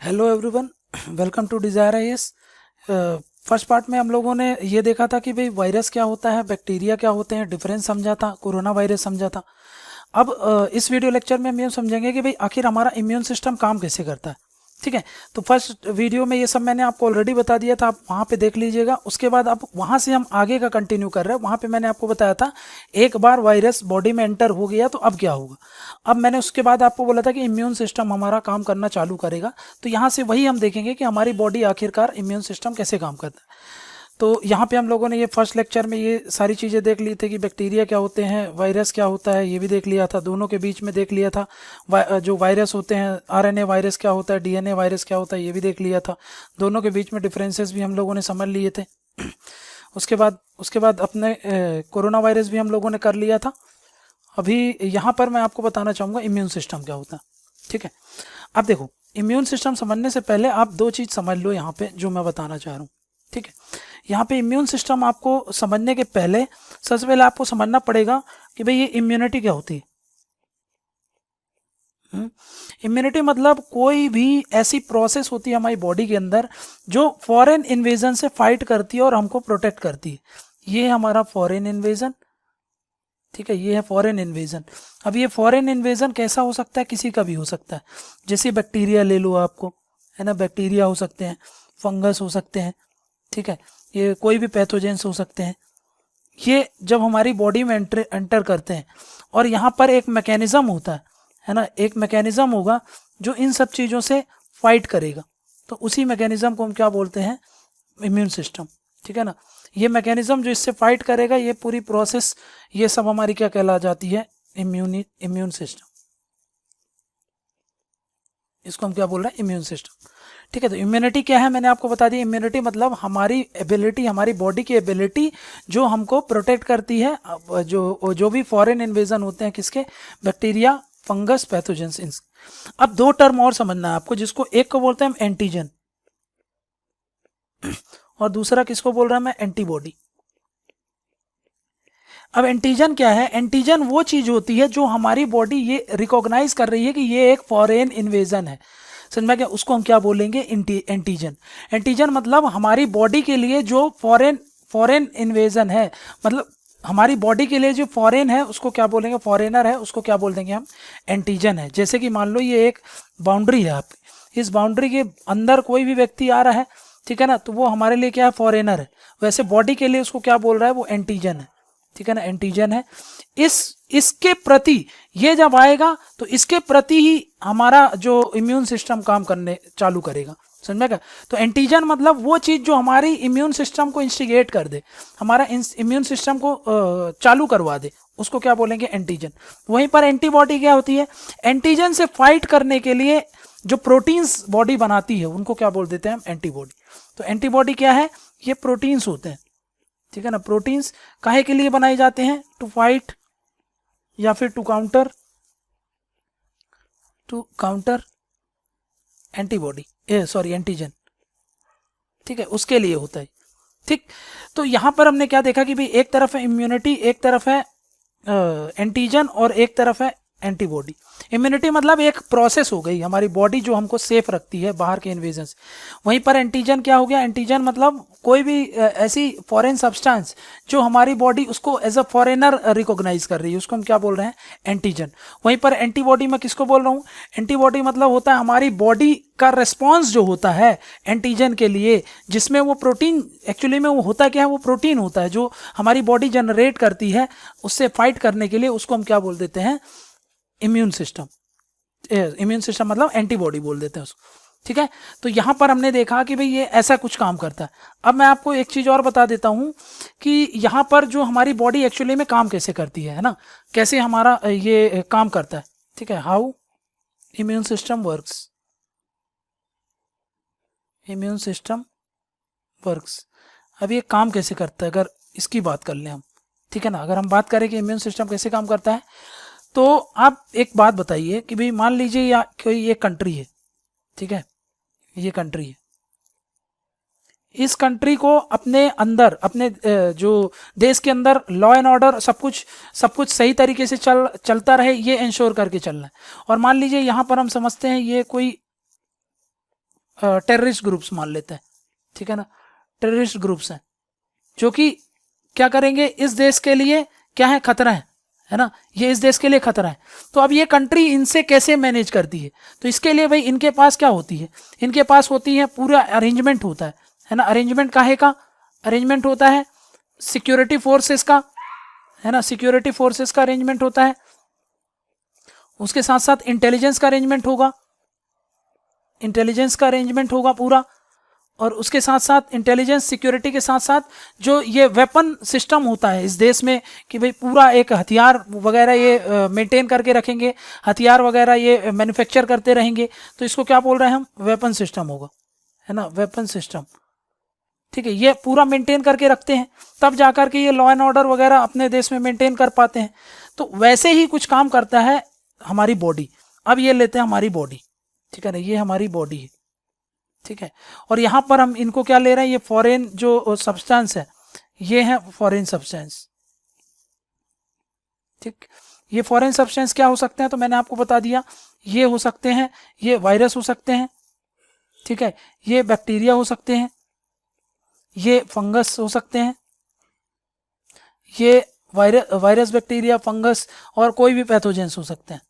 Hello everyone, welcome to desire IAS. First part में हम लोगों ने ये देखा था कि भाई वायरस क्या होता है, बैक्टीरिया क्या होते हैं, डिफरेंस समझा था, कोरोना वायरस समझा था। अब इस वीडियो लेक्चर में हम ये समझेंगे कि भाई आखिर हमारा इम्यून सिस्टम काम कैसे करता है। ठीक है, तो फर्स्ट वीडियो में ये सब मैंने आपको ऑलरेडी बता दिया था, आप वहाँ पे देख लीजिएगा। उसके बाद अब वहाँ से हम आगे का कंटिन्यू कर रहे हैं। वहाँ पे मैंने आपको बताया था एक बार वायरस बॉडी में एंटर हो गया तो अब क्या होगा। अब मैंने उसके बाद आपको बोला था कि इम्यून सिस्टम हमारा काम करना चालू करेगा। तो यहाँ से वही हम देखेंगे कि हमारी बॉडी आखिरकार इम्यून सिस्टम कैसे काम करता है। तो यहाँ पे हम लोगों ने ये फर्स्ट लेक्चर में ये सारी चीज़ें देख ली थी कि बैक्टीरिया क्या होते हैं, वायरस क्या होता है, ये भी देख लिया था। दोनों के बीच में देख लिया था जो वायरस होते हैं, आरएनए वायरस क्या होता है, डीएनए वायरस क्या होता है, ये भी देख लिया था। दोनों के बीच में डिफरेंसेस भी हम लोगों ने समझ लिए थे। उसके बाद अपने कोरोना वायरस भी हम लोगों ने कर लिया था। अभी यहाँ पर मैं आपको बताना चाहूँगा इम्यून सिस्टम क्या होता है। ठीक है, अब देखो, इम्यून सिस्टम समझने से पहले आप दो चीज़ समझ लो यहाँ पे जो मैं बताना चाह रहा हूँ। ठीक है, यहाँ पे इम्यून सिस्टम आपको समझने के पहले सबसे पहले आपको समझना पड़ेगा कि भाई ये इम्यूनिटी क्या होती है। इम्यूनिटी मतलब कोई भी ऐसी प्रोसेस होती है हमारी बॉडी के अंदर जो फॉरेन इन्वेजन से फाइट करती है और हमको प्रोटेक्ट करती है। ये है हमारा फॉरेन इन्वेजन। ठीक है, ये है फॉरेन इन्वेजन। अब ये फॉरेन इन्वेजन कैसा हो सकता है, किसी का भी हो सकता है। जैसे बैक्टीरिया ले लो आपको, है ना, बैक्टीरिया हो सकते हैं, फंगस हो सकते हैं। ठीक है, ये कोई भी पैथोजेंस हो सकते हैं। ये जब हमारी बॉडी में एंटर करते हैं और यहाँ पर एक मैकेनिज्म होता है ना, एक मैकेनिज्म होगा जो इन सब चीज़ों से फाइट करेगा। तो उसी मैकेनिज्म को हम क्या बोलते हैं, इम्यून सिस्टम। ठीक है ना, ये मैकेनिज्म जो इससे फाइट करेगा, ये पूरी प्रोसेस, ये सब हमारी क्या कहला जाती है, इम्यून सिस्टम। इसको हम क्या बोल रहे हैं, इम्यून सिस्टम। ठीक है, तो इम्यूनिटी क्या है मैंने आपको बता दिया। इम्यूनिटी मतलब हमारी एबिलिटी, हमारी बॉडी की एबिलिटी जो हमको प्रोटेक्ट करती है। जो भी फॉरेन इन्वेजन होते हैं, किसके, बैक्टीरिया, फंगस, पैथोजेंस। अब दो टर्म और समझना है आपको, जिसको एक को बोलते हैं हम एंटीजन और दूसरा किसको बोल रहा है मैं, एंटीबॉडी। अब एंटीजन क्या है, एंटीजन वो चीज होती है जो हमारी बॉडी ये रिकॉग्नाइज कर रही है कि ये एक फॉरेन इन्वेजन है। समझ में क्या, उसको हम क्या बोलेंगे, एंटीजन। एंटीजन मतलब हमारी बॉडी के लिए जो फॉरेन फॉरेन इन्वेजन है, मतलब हमारी बॉडी के लिए जो फॉरेन है उसको क्या बोलेंगे, फॉरेनर है उसको क्या बोल देंगे हम, एंटीजन है। जैसे कि मान लो ये एक बाउंड्री है आपकी, इस बाउंड्री के अंदर कोई भी व्यक्ति आ रहा है, ठीक है ना, तो वो हमारे लिए क्या है, फॉरेनर है। वैसे बॉडी के लिए उसको क्या बोल रहा है, वो एंटीजन है। ठीक है ना, एंटीजन है। इसके प्रति ये जब आएगा तो इसके प्रति ही हमारा जो इम्यून सिस्टम काम करने चालू करेगा। समझ में क्या, तो एंटीजन मतलब वो चीज जो हमारी इम्यून सिस्टम को इंस्टिगेट कर दे, हमारा इम्यून सिस्टम को चालू करवा दे, उसको क्या बोलेंगे, एंटीजन। वहीं पर एंटीबॉडी क्या होती है, एंटीजन से फाइट करने के लिए जो प्रोटीन्स बॉडी बनाती है उनको क्या बोल देते हैं हम, एंटीबॉडी। तो एंटीबॉडी क्या है, ये प्रोटीन्स होते हैं। ठीक है ना, प्रोटीन्स काहे के लिए बनाए जाते हैं, टू फाइट या फिर to counter antibody, sorry antigen. ठीक है, उसके लिए होता है। ठीक, तो यहां पर हमने क्या देखा कि भाई एक तरफ है इम्यूनिटी, एक तरफ है एंटीजन और एक तरफ है एंटीबॉडी। इम्यूनिटी मतलब एक प्रोसेस हो गई, हमारी बॉडी जो हमको सेफ रखती है बाहर के इन्वेजन से। वहीं पर एंटीजन क्या हो गया, एंटीजन मतलब कोई भी ऐसी फॉरेन सब्सटेंस जो हमारी बॉडी उसको एज अ फॉरेनर रिकॉग्नाइज कर रही है, उसको हम क्या बोल रहे हैं, एंटीजन। वहीं पर एंटीबॉडी में किसको बोल रहा हूँ, एंटीबॉडी मतलब होता है हमारी बॉडी का रिस्पॉन्स जो होता है एंटीजन के लिए, जिसमें वो प्रोटीन, एक्चुअली में वो होता क्या है, वो प्रोटीन होता है जो हमारी बॉडी जनरेट करती है उससे फाइट करने के लिए, उसको हम क्या बोल देते हैं, इम्यून सिस्टम। इम्यून सिस्टम मतलब एंटीबॉडी बोल देते हैं उसको। ठीक है, तो यहां पर हमने देखा कि भाई ये ऐसा कुछ काम करता है। अब मैं आपको एक चीज और बता देता हूं कि यहां पर जो हमारी बॉडी एक्चुअली में काम कैसे करती है ना, कैसे हमारा ये काम करता है। ठीक है, how immune system works, immune system works. अब ये काम कैसे करता है, अगर इसकी बात कर लें हम, ठीक है ना, अगर हम बात करें कि इम्यून सिस्टम कैसे काम करता है, तो आप एक बात बताइए कि भाई मान लीजिए या कोई ये कंट्री है, ठीक है, ये कंट्री है, इस कंट्री को अपने अंदर, अपने जो देश के अंदर लॉ एंड ऑर्डर सब कुछ सही तरीके से चलता रहे, ये इंश्योर करके चलना है। और मान लीजिए यहाँ पर हम समझते हैं ये कोई टेररिस्ट ग्रुप्स मान लेते हैं, ठीक है ना, टेररिस्ट ग्रुप्स हैं जो कि क्या करेंगे, इस देश के लिए क्या है, खतरा है ना, ये इस देश के लिए खतरा है। तो अब ये कंट्री इनसे कैसे मैनेज करती है, तो इसके लिए भाई इनके पास क्या होती है, इनके पास होती है पूरा अरेंजमेंट होता है ना। अरेंजमेंट काहे का, अरेंजमेंट होता है सिक्योरिटी फोर्सेस का, है ना, सिक्योरिटी फोर्सेस का अरेंजमेंट होता है। उसके साथ साथ इंटेलिजेंस का अरेंजमेंट होगा, इंटेलिजेंस का अरेंजमेंट होगा पूरा। और उसके साथ साथ इंटेलिजेंस सिक्योरिटी के साथ साथ जो ये वेपन सिस्टम होता है इस देश में, कि भाई पूरा एक हथियार वगैरह ये मेंटेन करके रखेंगे, हथियार वगैरह ये मैन्युफैक्चर करते रहेंगे, तो इसको क्या बोल रहे हैं हम, वेपन सिस्टम होगा, है ना, वेपन सिस्टम, ठीक है। ये पूरा मेंटेन करके रखते हैं, तब जाकर के ये लॉ एंड ऑर्डर वगैरह अपने देश में मेंटेन कर पाते हैं। तो वैसे ही कुछ काम करता है हमारी बॉडी। अब ये लेते हैं हमारी बॉडी, ठीक है ना, ये हमारी बॉडी है, ठीक है। और यहाँ पर हम इनको क्या ले रहे हैं, ये फॉरेन जो सब्सटेंस है, ये है फॉरेन सब्सटेंस, ठीक। ये फॉरेन सब्सटेंस क्या हो सकते हैं, तो मैंने आपको बता दिया, ये हो सकते हैं, ये वायरस हो सकते हैं, ठीक है, ये बैक्टीरिया हो सकते हैं, ये फंगस हो सकते हैं, ये वायरस बैक्टीरिया फंगस और कोई भी पैथोजेंस हो सकते हैं,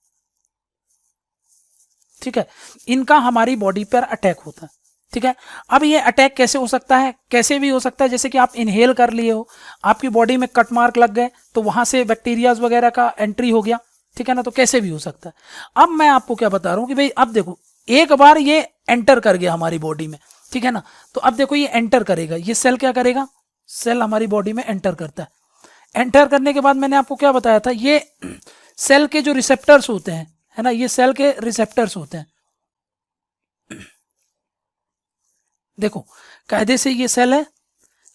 ठीक है। इनका हमारी बॉडी पर अटैक होता है, ठीक है। अब ये अटैक कैसे हो सकता है, कैसे भी हो सकता है, जैसे कि आप इनहेल कर लिए हो, आपकी बॉडी में कट मार्क लग गए, तो वहां से बैक्टीरियाज वगैरह का एंट्री हो गया, ठीक है ना, तो कैसे भी हो सकता है। अब मैं आपको क्या बता रहा हूं कि भाई अब देखो, एक बार ये एंटर कर गया हमारी बॉडी में, ठीक है ना, तो अब देखो ये एंटर करेगा, ये सेल क्या करेगा, सेल हमारी बॉडी में एंटर करता है। एंटर करने के बाद मैंने आपको क्या बताया था, ये सेल के जो रिसेप्टर्स होते हैं, है ना, ये सेल के रिसेप्टर्स होते हैं। देखो कायदे से ये सेल है,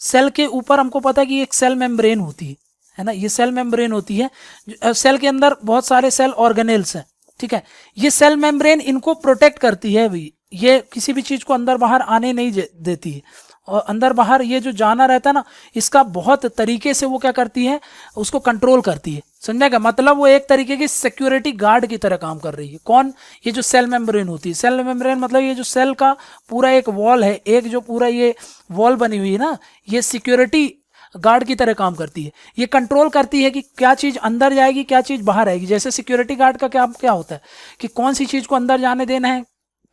सेल के ऊपर हमको पता है कि एक सेल मेम्ब्रेन होती है ना, ये सेल मेम्ब्रेन होती है। सेल के अंदर बहुत सारे सेल ऑर्गेनेल्स हैं, ठीक है। ये सेल मेम्ब्रेन इनको प्रोटेक्ट करती है भाई, ये किसी भी चीज को अंदर बाहर आने नहीं देती है, और अंदर बाहर ये जो जाना रहता है ना, इसका बहुत तरीके से वो क्या करती है, उसको कंट्रोल करती है, समझने का मतलब, वो एक तरीके की सिक्योरिटी गार्ड की तरह काम कर रही है। कौन, ये जो सेल मेम्ब्रेन होती है, सेल मेम्ब्रेन मतलब ये जो सेल का पूरा एक वॉल है, एक जो पूरा ये वॉल बनी हुई है ना, ये सिक्योरिटी गार्ड की तरह काम करती है। ये कंट्रोल करती है कि क्या चीज अंदर जाएगी, क्या चीज बाहर आएगी। जैसे सिक्योरिटी गार्ड का क्या क्या होता है कि कौन सी चीज को अंदर जाने देना है,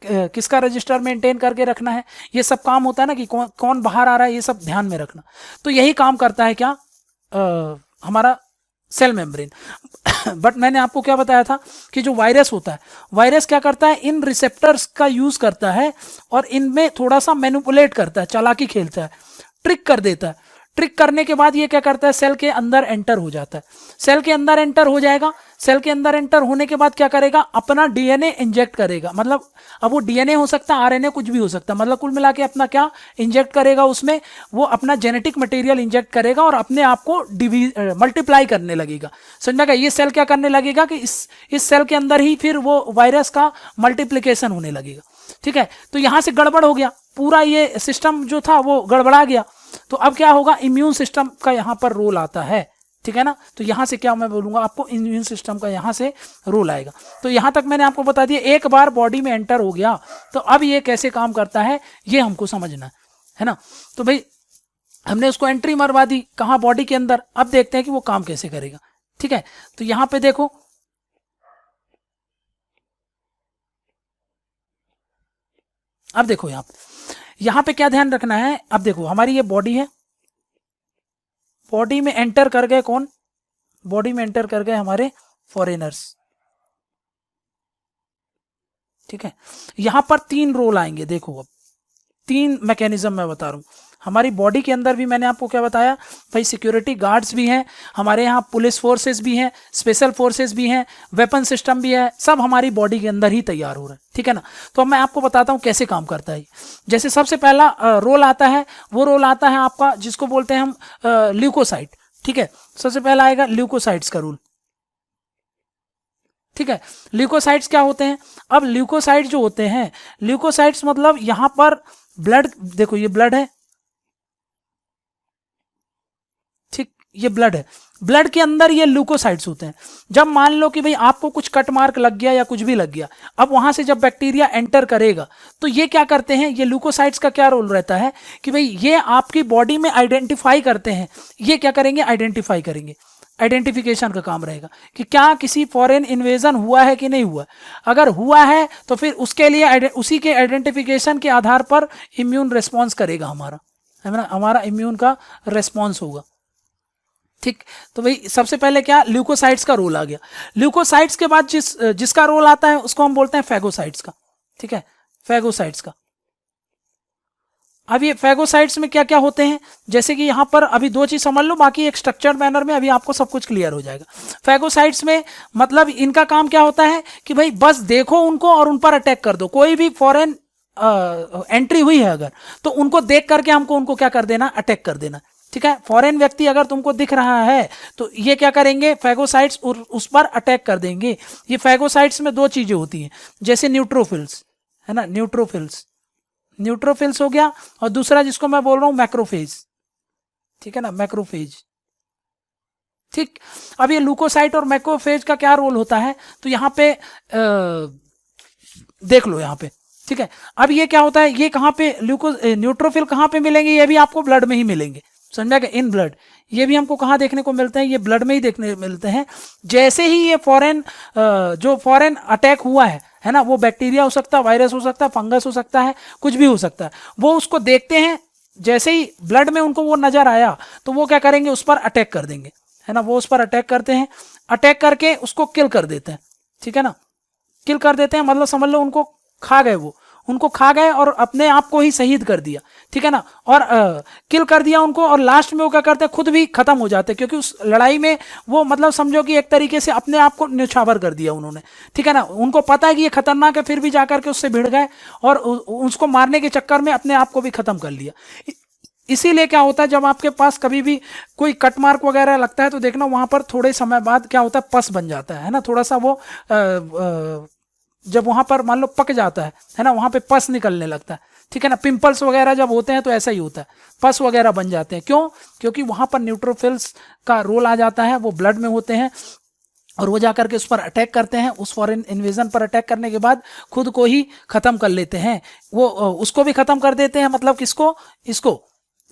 किसका रजिस्टर मेंटेन करके रखना है, ये सब काम होता है ना, कि कौन बाहर आ रहा है, ये सब ध्यान में रखना। तो यही काम करता है क्या, हमारा सेल मेम्ब्रेन। बट मैंने आपको क्या बताया था कि जो वायरस होता है, वायरस क्या करता है, इन रिसेप्टर्स का यूज करता है और इनमें थोड़ा सा मैनिपुलेट करता है, चालाकी खेलता है, ट्रिक कर देता है। ट्रिक करने के बाद ये क्या करता है, सेल के अंदर एंटर हो जाता है। सेल के अंदर एंटर हो जाएगा, सेल के अंदर एंटर होने के बाद क्या करेगा, अपना डीएनए इंजेक्ट करेगा। मतलब अब वो डीएनए हो सकता है, आरएनए, कुछ भी हो सकता है, मतलब कुल मिला के अपना क्या इंजेक्ट करेगा, उसमें वो अपना जेनेटिक मटेरियल इंजेक्ट करेगा और अपने आप को मल्टीप्लाई करने लगेगा। समझा गया, ये सेल क्या करने लगेगा कि इस सेल के अंदर ही फिर वो वायरस का मल्टीप्लिकेशन होने लगेगा, ठीक है। तो यहां से गड़बड़ हो गया, पूरा ये सिस्टम जो था वो गड़बड़ा गया। तो अब क्या होगा, इम्यून सिस्टम का यहां पर रोल आता है, ठीक है ना। तो यहां से क्या मैं बोलूंगा आपको, इम्यून सिस्टम का यहां से रोल आएगा। तो यहां तक मैंने आपको बता दिया, एक बार बॉडी में एंटर हो गया तो अब ये कैसे काम करता है ये हमको समझना है ना। तो भाई हमने उसको एंट्री मरवा दी कहां, बॉडी के अंदर। अब देखते हैं कि वो काम कैसे करेगा, ठीक है। तो यहां पे देखो, अब देखो यहां पे क्या ध्यान रखना है। अब देखो हमारी ये बॉडी है, बॉडी में एंटर कर गए कौन, बॉडी में एंटर कर गए हमारे फॉरेनर्स, ठीक है। यहां पर 3 रोल आएंगे, देखो अब 3 मैकेनिज्म मैं बता रहा हूं। हमारी बॉडी के अंदर भी मैंने आपको क्या बताया भाई, सिक्योरिटी गार्ड्स भी हैं हमारे यहाँ, पुलिस फोर्सेस भी हैं, स्पेशल फोर्सेस भी हैं, वेपन सिस्टम भी है, सब हमारी बॉडी के अंदर ही तैयार हो रहा है, ठीक है ना। तो अब मैं आपको बताता हूँ कैसे काम करता है। जैसे सबसे पहला रोल आता है, वो रोल आता है आपका जिसको बोलते हैं हम ल्यूकोसाइट, ठीक है। सबसे पहला आएगा ल्यूकोसाइट्स का रूल, ठीक है। ल्यूकोसाइट्स क्या होते हैं, अब ल्यूकोसाइट्स जो होते हैं, ल्यूकोसाइट्स मतलब यहां पर ब्लड, देखो ये ब्लड है, ठीक, ये ब्लड है, ब्लड के अंदर ये ल्यूकोसाइट्स होते हैं। जब मान लो कि भाई आपको कुछ कट मार्क लग गया या कुछ भी लग गया, अब वहां से जब बैक्टीरिया एंटर करेगा तो ये क्या करते हैं, ये ल्यूकोसाइट्स का क्या रोल रहता है कि भाई ये आपकी बॉडी में आइडेंटिफाई करते हैं। ये क्या करेंगे, आइडेंटिफाई करेंगे, आइडेंटिफिकेशन का काम रहेगा कि क्या किसी फॉरेन इन्वेजन हुआ है कि नहीं हुआ। अगर हुआ है तो फिर उसके लिए उसी के आइडेंटिफिकेशन के आधार पर इम्यून रिस्पॉन्स करेगा हमारा, है ना, हमारा इम्यून का रिस्पॉन्स होगा। ठीक, तो भाई सबसे पहले क्या, ल्यूकोसाइट्स का रोल आ गया। ल्यूकोसाइट्स के बाद जिसका रोल आता है उसको हम बोलते हैं फैगोसाइट्स का। ठीक है, फैगोसाइट्स का। अब ये फैगोसाइट्स में क्या क्या होते हैं, जैसे कि यहां पर अभी दो चीज समझ लो, बाकी एक स्ट्रक्चर्ड मैनर में अभी आपको सब कुछ क्लियर हो जाएगा। फैगोसाइट्स में मतलब इनका काम क्या होता है कि भाई बस देखो उनको और उन पर अटैक कर दो। कोई भी फॉरेन एंट्री हुई है अगर, तो उनको देख करके हमको उनको क्या कर देना, अटैक कर देना। ठीक है, फॉरेन व्यक्ति अगर तुमको दिख रहा है तो ये क्या करेंगे, फैगोसाइट्स उस पर अटैक कर देंगे। ये फैगोसाइट्स में दो चीजें होती हैं, जैसे न्यूट्रोफिल्स, है ना, न्यूट्रोफिल्स हो गया, और दूसरा जिसको मैं बोल रहा हूं मैक्रोफेज। ठीक है ना, मैक्रोफेज। ठीक, अब ये ल्यूकोसाइट और मैक्रोफेज का क्या रोल होता है, तो यहां पे देख लो यहां पे। ठीक है, अब ये क्या होता है, ये कहां पे न्यूट्रोफिल कहां पे मिलेंगे, ये भी आपको ब्लड में ही मिलेंगे, समझा क्या, इन ब्लड। ये भी हमको कहां देखने को मिलते हैं, ये ब्लड में ही देखने मिलते हैं। जैसे ही ये जो फॉरेन अटैक हुआ है ना, वो बैक्टीरिया हो सकता है, वायरस हो सकता है, फंगस हो सकता है, कुछ भी हो सकता है, वो उसको देखते हैं। जैसे ही ब्लड में उनको वो नजर आया तो वो क्या करेंगे, उस पर अटैक कर देंगे, है ना, वो उस पर अटैक करते हैं, अटैक करके उसको किल कर देते हैं। ठीक है ना, किल कर देते हैं मतलब समझ लो उनको खा गए, वो उनको खा गए और अपने आप को ही शहीद कर दिया। ठीक है ना, और किल कर दिया उनको, और लास्ट में वो क्या करते हैं, खुद भी खत्म हो जाते हैं, क्योंकि उस लड़ाई में वो मतलब समझो कि एक तरीके से अपने आप को न्यौछावर कर दिया उन्होंने। ठीक है ना, उनको पता है कि ये खतरनाक है, फिर भी जाकर के उससे भिड़ गए और उसको मारने के चक्कर में अपने आप को भी खत्म कर लिया। इसीलिए क्या होता है, जब आपके पास कभी भी कोई कट मार्क वगैरह लगता है तो देखना वहां पर थोड़े समय बाद क्या होता है, पस बन जाता है ना, थोड़ा सा वो जब वहां पर मान लो पक जाता है ना, वहां पे पस निकलने लगता है। ठीक है ना, पिंपल्स वगैरह जब होते हैं तो ऐसा ही होता है, पस वगैरह बन जाते हैं। क्यों, क्योंकि वहां पर न्यूट्रोफिल्स का रोल आ जाता है, वो ब्लड में होते हैं और वो जाकर के उस पर अटैक करते हैं। उस फॉरेन इन्वेजन पर अटैक करने के बाद खुद को ही खत्म कर लेते हैं, वो उसको भी खत्म कर देते हैं, मतलब किसको, इसको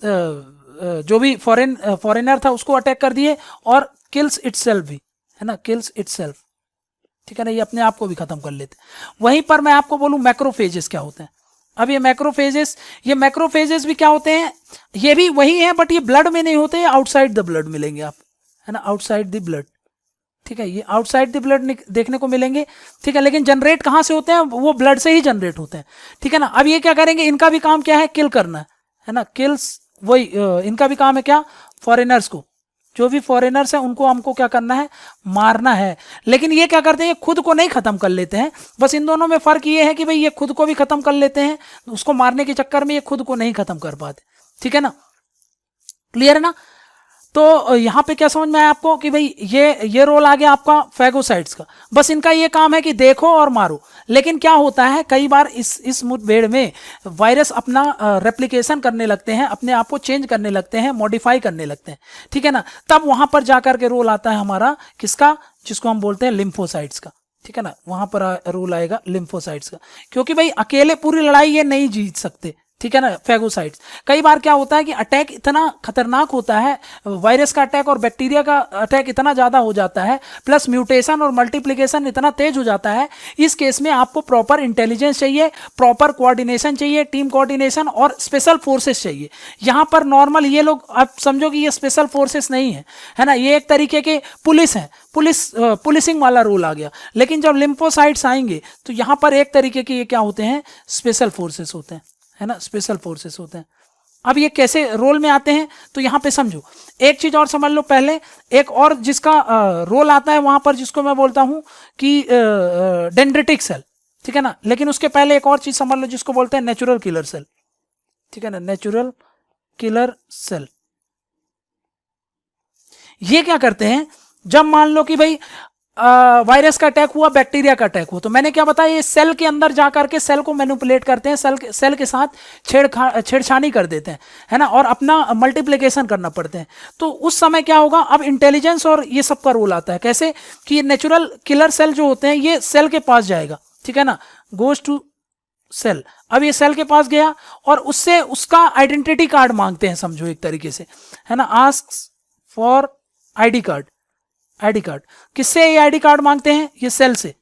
जो भी फॉरेनर था उसको अटैक कर दिए, और किल्स इटसेल्फ भी, है ना, किल्स इटसेल्फ। ठीक है ना, ये अपने आप को भी खत्म कर लेते हैं। वहीं पर मैं आपको बोलूं मैक्रोफेजेस क्या होते हैं। अब ये मैक्रोफेजेस भी क्या होते हैं, ये भी वही है, बट ये ब्लड में नहीं होते, आउटसाइड द ब्लड मिलेंगे आप, है ना, आउटसाइड द ब्लड। ठीक है, ये आउटसाइड द ब्लड देखने को मिलेंगे। ठीक है, लेकिन जनरेट कहां से होते हैं, वो ब्लड से ही जनरेट होते हैं। ठीक है ना, अब ये क्या करेंगे, इनका भी काम क्या है, किल करना, है ना, किल्स, वही इनका भी काम है क्या, फॉरेनर्स को, जो भी फॉरेनर्स हैं उनको हमको क्या करना है, मारना है। लेकिन ये क्या करते हैं, खुद को नहीं खत्म कर लेते हैं, बस इन दोनों में फर्क ये है कि भाई ये खुद को भी खत्म कर लेते हैं, उसको मारने के चक्कर में ये खुद को नहीं खत्म कर पाते। ठीक है ना, क्लियर है ना। तो यहां पे क्या समझ में आया आपको कि भाई ये रोल आ गया आपका फैगोसाइट्स का, बस इनका ये काम है कि देखो और मारो। लेकिन क्या होता है, कई बार इस मुठभेड़ में वायरस अपना रेप्लिकेशन करने लगते हैं, अपने आप को चेंज करने लगते हैं, मॉडिफाई करने लगते हैं। ठीक है ना, तब वहां पर जाकर के रोल आता है हमारा किसका, जिसको हम बोलते हैं लिम्फोसाइट्स का। ठीक है ना, वहां पर रोल आएगा लिम्फोसाइट्स का, क्योंकि भाई अकेले पूरी लड़ाई ये नहीं जीत सकते। ठीक है ना, फैगोसाइट्स। कई बार क्या होता है कि अटैक इतना खतरनाक होता है, वायरस का अटैक और बैक्टीरिया का अटैक इतना ज्यादा हो जाता है, प्लस म्यूटेशन और मल्टीप्लिकेशन इतना तेज हो जाता है, इस केस में आपको प्रॉपर इंटेलिजेंस चाहिए, प्रॉपर कोऑर्डिनेशन चाहिए, टीम कोऑर्डिनेशन और स्पेशल फोर्सेस चाहिए। यहां पर नॉर्मल ये लोग, आप समझो कि ये स्पेशल फोर्सेस नहीं है ना, ये एक तरीके के पुलिस है, पुलिसिंग वाला रोल आ गया। लेकिन जब लिम्फोसाइट्स आएंगे तो यहां पर एक तरीके के ये क्या होते हैं, स्पेशल फोर्सेस होते हैं, है ना, स्पेशल फोर्सेस होते हैं। अब ये कैसे रोल में आते हैं, तो यहां पे समझो एक चीज और समझ लो पहले, एक और जिसका रोल आता है वहां पर, जिसको मैं बोलता हूं कि डेंड्रिटिक सेल। ठीक है ना, लेकिन उसके पहले एक और चीज समझ लो जिसको बोलते हैं नेचुरल किलर सेल। ठीक है ना, नेचुरल किलर सेल। ये क्या करते हैं, जब मान लो कि भाई वायरस का अटैक हुआ, बैक्टीरिया का अटैक हुआ, तो मैंने क्या बताया, ये सेल के अंदर जा करके सेल को मैनिपुलेट करते हैं, सेल के साथ छेड़छानी कर देते हैं, है ना, और अपना मल्टीप्लिकेशन करना पड़ते हैं। तो उस समय क्या होगा, अब इंटेलिजेंस और ये सब का रोल आता है। कैसे कि ये नेचुरल किलर सेल जो होते हैं ये सेल के पास जाएगा, ठीक है ना, गोज टू सेल। अब ये सेल के पास गया और उससे उसका आइडेंटिटी कार्ड मांगते हैं, समझो एक तरीके से, है ना, ask for ID card. ID card किससे ये आईडी कार्ड मांगते हैं, ये सेल से,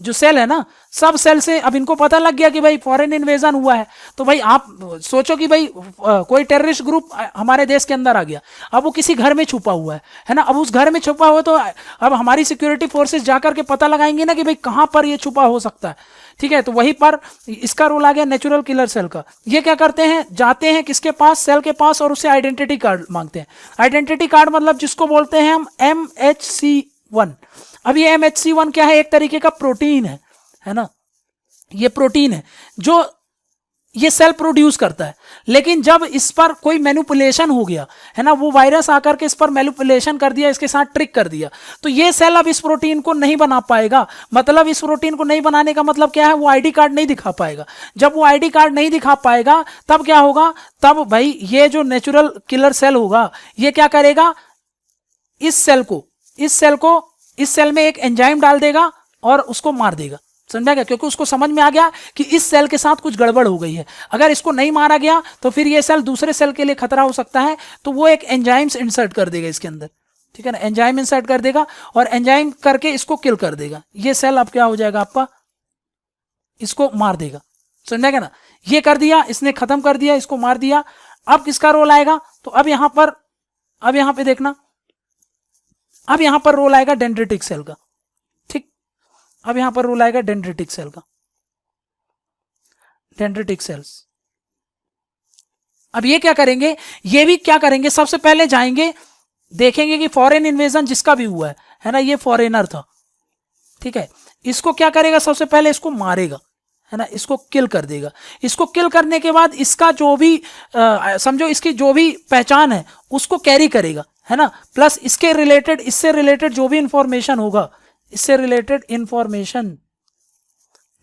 जो सेल है ना, सब सेल से। अब इनको पता लग गया कि भाई फॉरेन इन्वेजन हुआ है, तो भाई आप सोचो कि भाई कोई टेररिस्ट ग्रुप हमारे देश के अंदर आ गया, अब वो किसी घर में छुपा हुआ है ना, अब उस घर में छुपा हुआ तो अब हमारी सिक्योरिटी फोर्सेस जाकर के पता लगाएंगे ना कि भाई कहां पर ये छुपा हो सकता है, ठीक है। तो वहीं पर इसका रोल आ गया नेचुरल किलर सेल का। ये क्या करते हैं, जाते हैं किसके पास, सेल के पास, और उससे आइडेंटिटी कार्ड मांगते हैं। आइडेंटिटी कार्ड मतलब जिसको बोलते हैं हम MHC1। अब ये MHC1 क्या है, एक तरीके का प्रोटीन है ना, ये प्रोटीन है जो ये सेल प्रोड्यूस करता है। लेकिन जब इस पर कोई मैनिपुलेशन हो गया, है ना, वो वायरस आकर के इस पर मैनिपुलेशन कर दिया, इसके साथ ट्रिक कर दिया, तो ये सेल अब इस प्रोटीन को नहीं बना पाएगा। मतलब इस प्रोटीन को नहीं बनाने का मतलब क्या है, वो आईडी कार्ड नहीं दिखा पाएगा। जब वो आईडी कार्ड नहीं दिखा पाएगा तब क्या होगा, तब भाई ये जो नेचुरल किलर सेल होगा ये क्या करेगा, इस सेल में एक एंजाइम डाल देगा और उसको मार देगा, समझा गया, क्योंकि उसको समझ में आ गया कि इस सेल के साथ कुछ गड़बड़ हो गई है। अगर इसको नहीं मारा गया तो फिर ये सेल दूसरे सेल के लिए खतरा हो सकता है, तो वो एक एंजाइम्स इंसर्ट कर देगा इसके अंदर, ठीक है ना, एंजाइम इंसर्ट कर देगा और एंजाइम करके इसको किल कर देगा। ये सेल अब क्या हो जाएगा आपका, इसको मार देगा, समझा गया ना। ये कर दिया, इसने खत्म कर दिया, इसको मार दिया। अब किसका रोल आएगा, तो अब यहां पे देखना, अब यहां पर रोल आएगा डेंड्रिटिक सेल का, ठीक। अब यहां पर रोल आएगा डेंड्रिटिक सेल का, डेंड्रिटिक सेल्स। अब ये क्या करेंगे, ये भी क्या करेंगे, सबसे पहले जाएंगे देखेंगे कि फॉरेन इन्वेजन जिसका भी हुआ है ना, ये फॉरेनर था, ठीक है। इसको क्या करेगा, सबसे पहले इसको मारेगा, है ना, इसको किल कर देगा। इसको किल करने के बाद इसका जो भी समझो इसकी जो भी पहचान है उसको कैरी करेगा, है ना, प्लस इससे रिलेटेड जो भी इंफॉर्मेशन होगा, इससे रिलेटेड इंफॉर्मेशन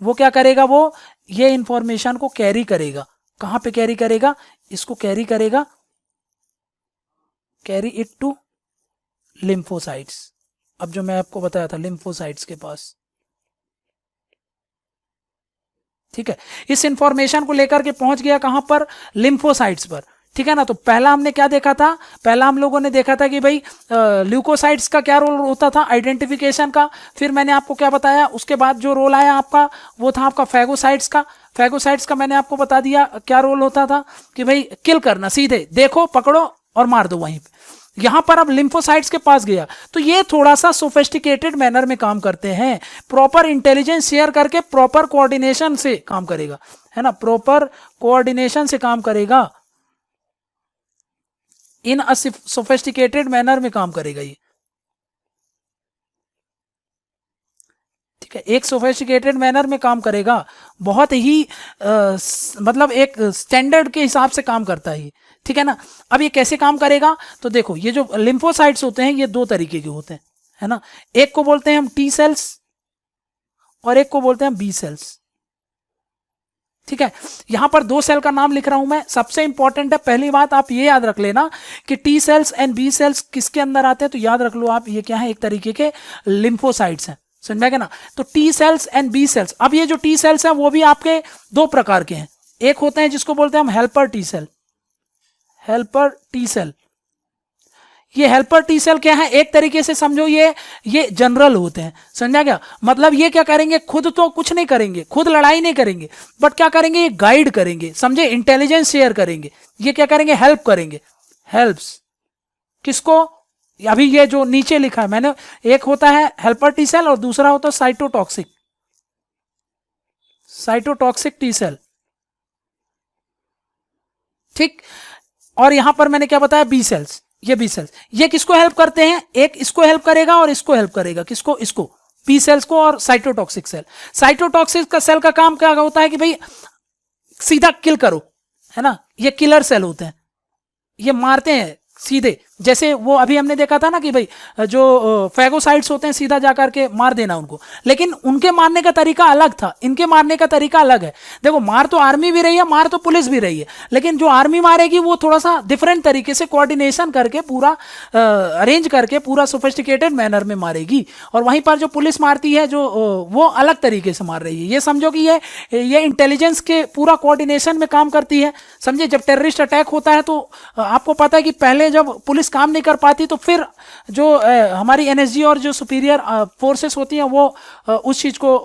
वो क्या करेगा, वो ये इंफॉर्मेशन को कैरी करेगा। कहां पे कैरी करेगा, इसको कैरी करेगा, कैरी इट टू लिम्फोसाइट्स। अब जो मैं आपको बताया था लिम्फोसाइट्स के पास, ठीक है। इस इंफॉर्मेशन को लेकर के पहुंच गया कहां पर, लिम्फोसाइट्स पर, ठीक है ना। तो पहला हमने क्या देखा था, पहला हम लोगों ने देखा था कि भाई ल्यूकोसाइट्स का क्या रोल होता था, आइडेंटिफिकेशन का। फिर मैंने आपको क्या बताया, उसके बाद जो रोल आया आपका वो था आपका फैगोसाइट्स का। फैगोसाइट्स का मैंने आपको बता दिया क्या रोल होता था, कि भाई किल करना, सीधे देखो पकड़ो और मार दो वहीं पे। यहां पर अब लिम्फोसाइट्स के पास गया तो ये थोड़ा सा सोफिस्टिकेटेड मैनर में काम करते हैं, प्रॉपर इंटेलिजेंस शेयर करके प्रॉपर कोऑर्डिनेशन से काम करेगा, है ना, प्रॉपर कोऑर्डिनेशन से काम करेगा, इन अ सोफिस्टिकेटेड मैनर में काम करेगा ये, ठीक है, एक सोफिस्टिकेटेड मैनर में काम करेगा, बहुत ही मतलब एक स्टैंडर्ड के हिसाब से काम करता है ये, ठीक है ना। अब ये कैसे काम करेगा, तो देखो ये जो लिम्फोसाइट्स होते हैं ये दो तरीके के होते हैं, है ना, एक को बोलते हैं हम टी सेल्स और एक को बोलते हैं बी सेल्स, ठीक है। यहां पर दो सेल का नाम लिख रहा हूं मैं, सबसे इंपॉर्टेंट है, पहली बात आप ये याद रख लेना कि T cells and B cells किसके अंदर आते हैं, तो याद रख लो आप, ये क्या है, एक तरीके के लिम्फोसाइट्स हैं, समझ में गया ना। तो T cells and B cells, अब ये जो टी सेल्स हैं वो भी आपके दो प्रकार के हैं, एक होते हैं जिसको बोलते हैं हम helper T cell, helper T cell. ये हेल्पर टी सेल क्या है, एक तरीके से समझो ये जनरल होते हैं, समझा गया। मतलब ये क्या करेंगे, खुद तो कुछ नहीं करेंगे, खुद लड़ाई नहीं करेंगे, बट क्या करेंगे, ये गाइड करेंगे, समझे, इंटेलिजेंस शेयर करेंगे, ये क्या करेंगे, हेल्प करेंगे। हेल्प्स किसको, अभी ये जो नीचे लिखा है मैंने, एक होता है हेल्पर टी सेल और दूसरा होता है साइटोटॉक्सिक, साइटोटॉक्सिक टी सेल, ठीक। और यहां पर मैंने क्या बताया, बी सेल्स, ये बी सेल्स, ये किसको हेल्प करते हैं, एक इसको हेल्प करेगा और इसको हेल्प करेगा, किसको, इसको, बी सेल्स को और साइटोटॉक्सिक सेल। साइटोटॉक्सिक का सेल का काम क्या होता है कि भाई सीधा किल करो, है ना, ये किलर सेल होते हैं, ये मारते हैं सीधे, जैसे वो अभी हमने देखा था ना कि भाई जो फैगोसाइट्स होते हैं सीधा जाकर के मार देना उनको, लेकिन उनके मारने का तरीका अलग था, इनके मारने का तरीका अलग है। देखो मार तो आर्मी भी रही है, मार तो पुलिस भी रही है, लेकिन जो आर्मी मारेगी वो थोड़ा सा डिफरेंट तरीके से कोऑर्डिनेशन करके पूरा अरेंज करके पूरा सोफिस्टिकेटेड मैनर में मारेगी, और वहीं पर जो पुलिस मारती है जो वो अलग तरीके से मार रही है। ये समझो कि ये इंटेलिजेंस के पूरा कोऑर्डिनेशन में काम करती है, समझे। जब टेररिस्ट अटैक होता है तो आपको पता है कि पहले जब पुलिस काम नहीं कर पाती तो फिर जो हमारी एनएसजी और जो सुपीरियर फोर्सेस होती हैं वो उस चीज को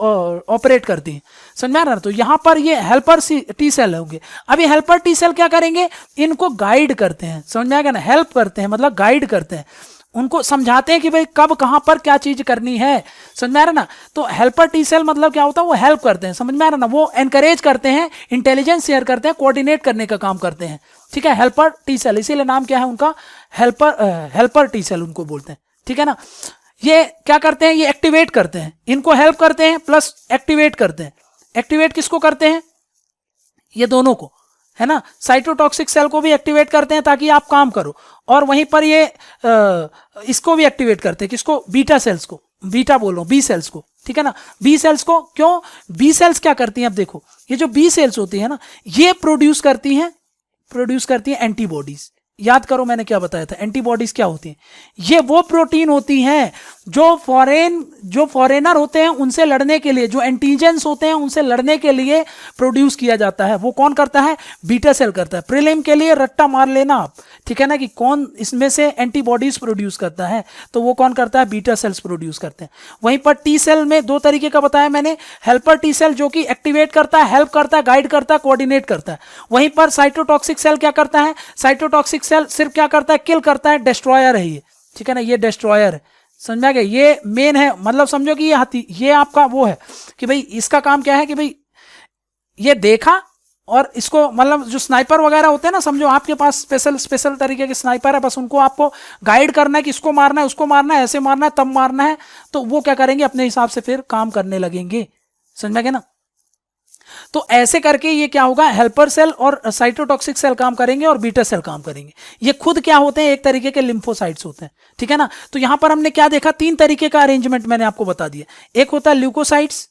ऑपरेट करती हैं, समझ में आ रहा है। तो यहां पर ये हेल्पर टी सेल होंगे। अब ये हेल्पर टी सेल क्या करेंगे, इनको गाइड करते हैं, समझ में आ गया ना, हेल्प करते हैं मतलब गाइड करते हैं, उनको समझाते हैं कि भाई कब कहां पर क्या चीज करनी है, समझ में आ रहा ना। तो हेल्पर टी सेल मतलब क्या होता है, वो हेल्प करते हैं, समझ में आ रहा ना, वो एनकरेज करते हैं, इंटेलिजेंस शेयर करते हैं, कोऑर्डिनेट करने का काम करते हैं, ठीक है। हेल्पर टी सेल, इसीलिए नाम क्या है उनका, हेल्पर टी सेल उनको बोलते हैं, ठीक है ना। ये क्या करते हैं, ये एक्टिवेट करते हैं, इनको हेल्प करते हैं प्लस एक्टिवेट करते हैं। एक्टिवेट किसको करते हैं, ये दोनों को, है ना। साइटोटॉक्सिक सेल को भी एक्टिवेट करते हैं ताकि आप काम करो, और वहीं पर ये इसको भी एक्टिवेट करते हैं, किसको, बीटा सेल्स को, बीटा बोल रहा हूं, बी सेल्स को, ठीक है ना। बी सेल्स को क्यों, बी सेल्स क्या करती हैं, अब देखो ये जो बी सेल्स होती है ना, ये प्रोड्यूस करती हैं एंटीबॉडीज। याद करो मैंने क्या बताया था, एंटीबॉडीज क्या होती हैं, ये वो प्रोटीन होती हैं जो फॉरेनर होते हैं उनसे लड़ने के लिए, जो एंटीजेंस होते हैं उनसे लड़ने के लिए प्रोड्यूस किया जाता है। वो कौन करता है, बीटा सेल करता है। प्रीलिम के लिए रट्टा मार लेना आप, ठीक है ना, कि कौन इसमें से एंटीबॉडीज प्रोड्यूस करता है, तो वो कौन करता है, बीटा सेल्स प्रोड्यूस करते हैं। वहीं पर टी सेल में दो तरीके का बताया मैंने, हेल्पर टी सेल जो कि एक्टिवेट करता है, हेल्प करता है, गाइड करता है, कोऑर्डिनेट करता है। वहीं पर साइटोटॉक्सिक सेल क्या करता है, साइटोटॉक्सिक सेल सिर्फ क्या करता है, किल करता है, डिस्ट्रॉयर है ये, ठीक है ना, ये डिस्ट्रॉयर है, समझ में आ गया। ये मेन है, मतलब समझो कि ये आपका वो है कि भाई इसका काम क्या है कि भाई ये देखा और इसको, मतलब जो स्नाइपर वगैरह होते हैं ना, समझो आपके पास स्पेशल तरीके के स्नाइपर है, बस उनको आपको गाइड करना है कि इसको मारना है, उसको मारना है, ऐसे मारना है, तब मारना है, तो वो क्या करेंगे, अपने हिसाब से फिर काम करने लगेंगे, समझ में गया ना। तो ऐसे करके ये क्या होगा, हेल्पर सेल और साइटोटॉक्सिक सेल काम करेंगे और बीटा सेल काम करेंगे। ये खुद क्या होते हैं, एक तरीके के लिम्फोसाइट्स होते हैं, ठीक है ना। तो यहां पर हमने क्या देखा, तीन तरीके का अरेंजमेंट मैंने आपको बता दिया। एक होता है ल्यूकोसाइट्स,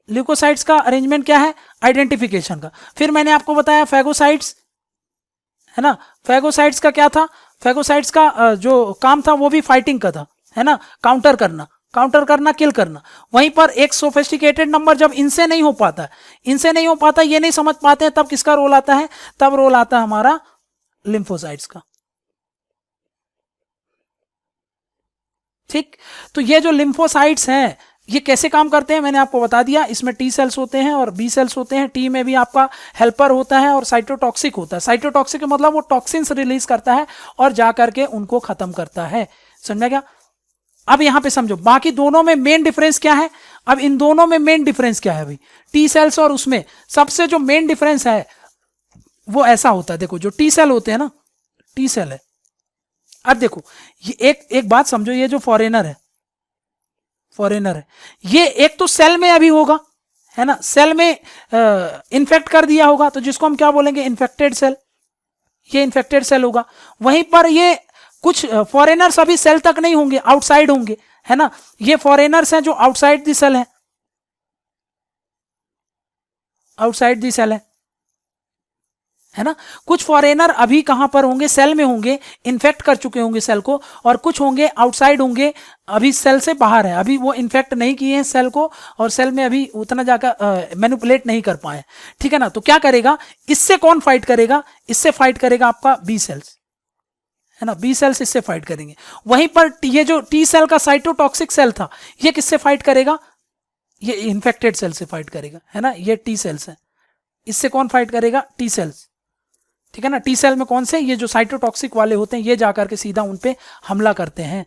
ल्यूकोसाइट्स का अरेंजमेंट क्या है, आइडेंटिफिकेशन का। फिर मैंने आपको बताया फैगोसाइट्स, है ना। फैगोसाइट्स का क्या था, फैगोसाइट्स का जो काम था वो भी फाइटिंग का था, है ना, काउंटर करना, किल करना। वहीं पर एक सोफिस्टिकेटेड नंबर जब इनसे नहीं हो पाता, ये नहीं समझ पाते हैं, तब किसका रोल आता है, तब रोल आता है हमारा लिम्फोसाइट्स का, ठीक। तो ये जो लिम्फोसाइट्स हैं ये कैसे काम करते हैं मैंने आपको बता दिया। इसमें टी सेल्स होते हैं और बी सेल्स होते हैं। टी में भी आपका हेल्पर होता है और साइटोटॉक्सिक होता है। साइटोटॉक्सिक मतलब वो टॉक्सिन्स रिलीज करता है और जा करके उनको खत्म करता है, समझा क्या। अब यहां पे समझो बाकी दोनों में मेन डिफरेंस क्या है। अब इन दोनों में मेन डिफरेंस क्या है भाई, टी सेल्स और उसमें सबसे जो मेन डिफरेंस है वो ऐसा होता है। देखो जो टी सेल होते हैं ना, टी सेल है, अब देखो ये एक बात समझो, ये जो फॉरेनर है ये एक तो सेल में अभी होगा, है ना, सेल में इन्फेक्ट कर दिया होगा, तो जिसको हम क्या बोलेंगे, इन्फेक्टेड सेल। ये इन्फेक्टेड सेल होगा। वहीं पर ये कुछ फॉरेनर्स अभी सेल तक नहीं होंगे, आउटसाइड होंगे, है ना। ये फॉरेनर्स हैं जो आउटसाइड दी सेल है, आउटसाइड दी सेल है ना। कुछ फॉरेनर अभी कहां पर होंगे, सेल में होंगे, इन्फेक्ट कर चुके होंगे सेल को, और कुछ होंगे आउटसाइड होंगे, अभी सेल से बाहर है, अभी वो इन्फेक्ट नहीं किए हैं सेल को, और सेल में अभी उतना जाकर मैनिपुलेट नहीं कर पाए, ठीक है ना। तो क्या करेगा, इससे कौन फाइट करेगा, इससे फाइट करेगा आपका बी सेल्स, है ना, बी सेल्स इससे फाइट करेंगे। वहीं पर ये जो टी सेल का साइटोटॉक्सिक सेल था, ये किससे फाइट करेगा, ये इन्फेक्टेड सेल से फाइट करेगा, है ना। ये टी सेल्स है, इससे कौन फाइट करेगा, टी सेल्स, ठीक है ना। टी सेल में कौन से, ये जो साइटोटॉक्सिक वाले होते हैं, ये जाकर के सीधा उन पे हमला करते हैं,